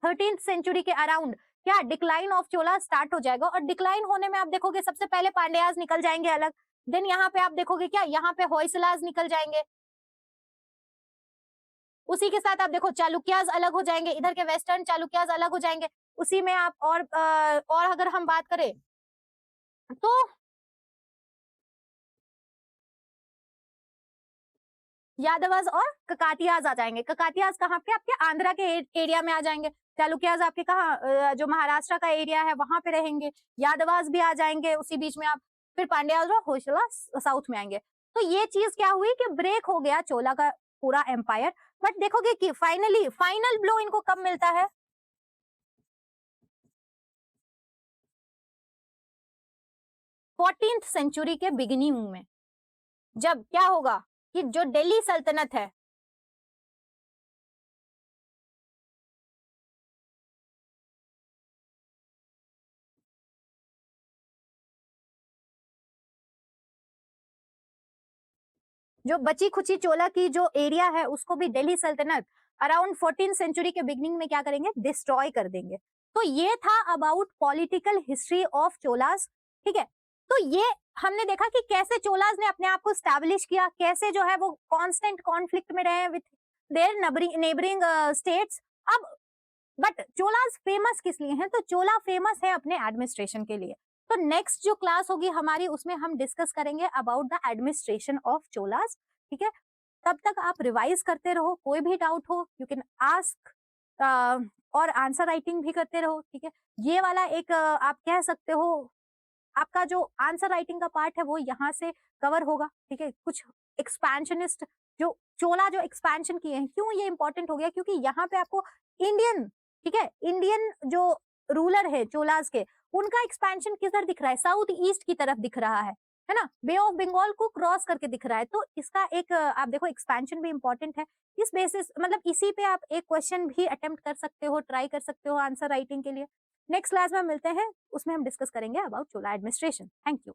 13th सेंचुरी के अराउंड क्या डिक्लाइन ऑफ चोला स्टार्ट हो जाएगा। और डिक्लाइन होने में आप देखोगे सबसे पहले पांड्यास निकल जाएंगे अलग, देन यहाँ पे आप देखोगे क्या, यहाँ पे होयसलास निकल जाएंगे। उसी के साथ आप देखो चालुक्यास अलग हो जाएंगे, इधर के वेस्टर्न चालुक्यास अलग हो जाएंगे। उसी में आप और अगर हम बात करें तो यादवास और ककातियास आ जाएंगे। ककातियास कहाँ पे, आपके आंध्रा के एरिया में आ जाएंगे। चालुक्यास आपके कहाँ, जो महाराष्ट्र का एरिया है वहां पे रहेंगे। यादवास भी आ जाएंगे उसी बीच में आप, फिर पांड्यास और होयसला साउथ में आएंगे। तो ये चीज क्या हुई कि ब्रेक हो गया चोला का पूरा एम्पायर। बट देखोगे कि फाइनली फाइनल ब्लो इनको कब मिलता है, 14th सेंचुरी के बिगिनिंग में। जब क्या होगा कि जो दिल्ली सल्तनत है, जो बची खुची चोला की जो एरिया है उसको भी दिल्ली सल्तनत अराउंड 14th सेंचुरी के बिगिनिंग में क्या करेंगे, डिस्ट्रॉय कर देंगे। तो ये था about political history of Cholas. ठीक है, तो ये हमने देखा कि कैसे चोलास ने अपने आप को स्टैब्लिश किया, कैसे जो है वो कांस्टेंट कॉन्फ्लिक्ट में रहे विथ देयर नेबरिंग स्टेट्स। अब बट चोलास फेमस किस लिए हैं, तो चोला फेमस है अपने एडमिनिस्ट्रेशन के लिए। तो नेक्स्ट जो क्लास होगी हमारी उसमें हम डिस्कस करेंगे about the administration of Cholas. ठीक है, तब तक आप रिवाइज करते रहो, कोई भी डाउट हो यू कैन आस्क, और आंसर राइटिंग भी करते रहो। ठीक है, ये वाला एक आप कह सकते हो आपका जो आंसर राइटिंग का पार्ट है वो यहाँ से कवर होगा। ठीक है, कुछ एक्सपेंशनिस्ट जो चोला जो एक्सपेंशन किए हैं, क्यों ये इंपॉर्टेंट हो गया, क्योंकि यहाँ पे आपको इंडियन, ठीक है, इंडियन जो रूलर है चोलास के, उनका एक्सपेंशन किधर दिख रहा है, साउथ ईस्ट की तरफ दिख रहा है है ना, बे ऑफ बंगाल को क्रॉस करके दिख रहा है, तो इसका एक आप देखो एक्सपेंशन भी इंपॉर्टेंट है। इस बेसिस मतलब इसी पे आप एक क्वेश्चन भी अटेम्प्ट कर सकते हो, ट्राई कर सकते हो आंसर राइटिंग के लिए। नेक्स्ट क्लास में मिलते हैं, उसमें हम डिस्कस करेंगे about Chola administration. Thank you.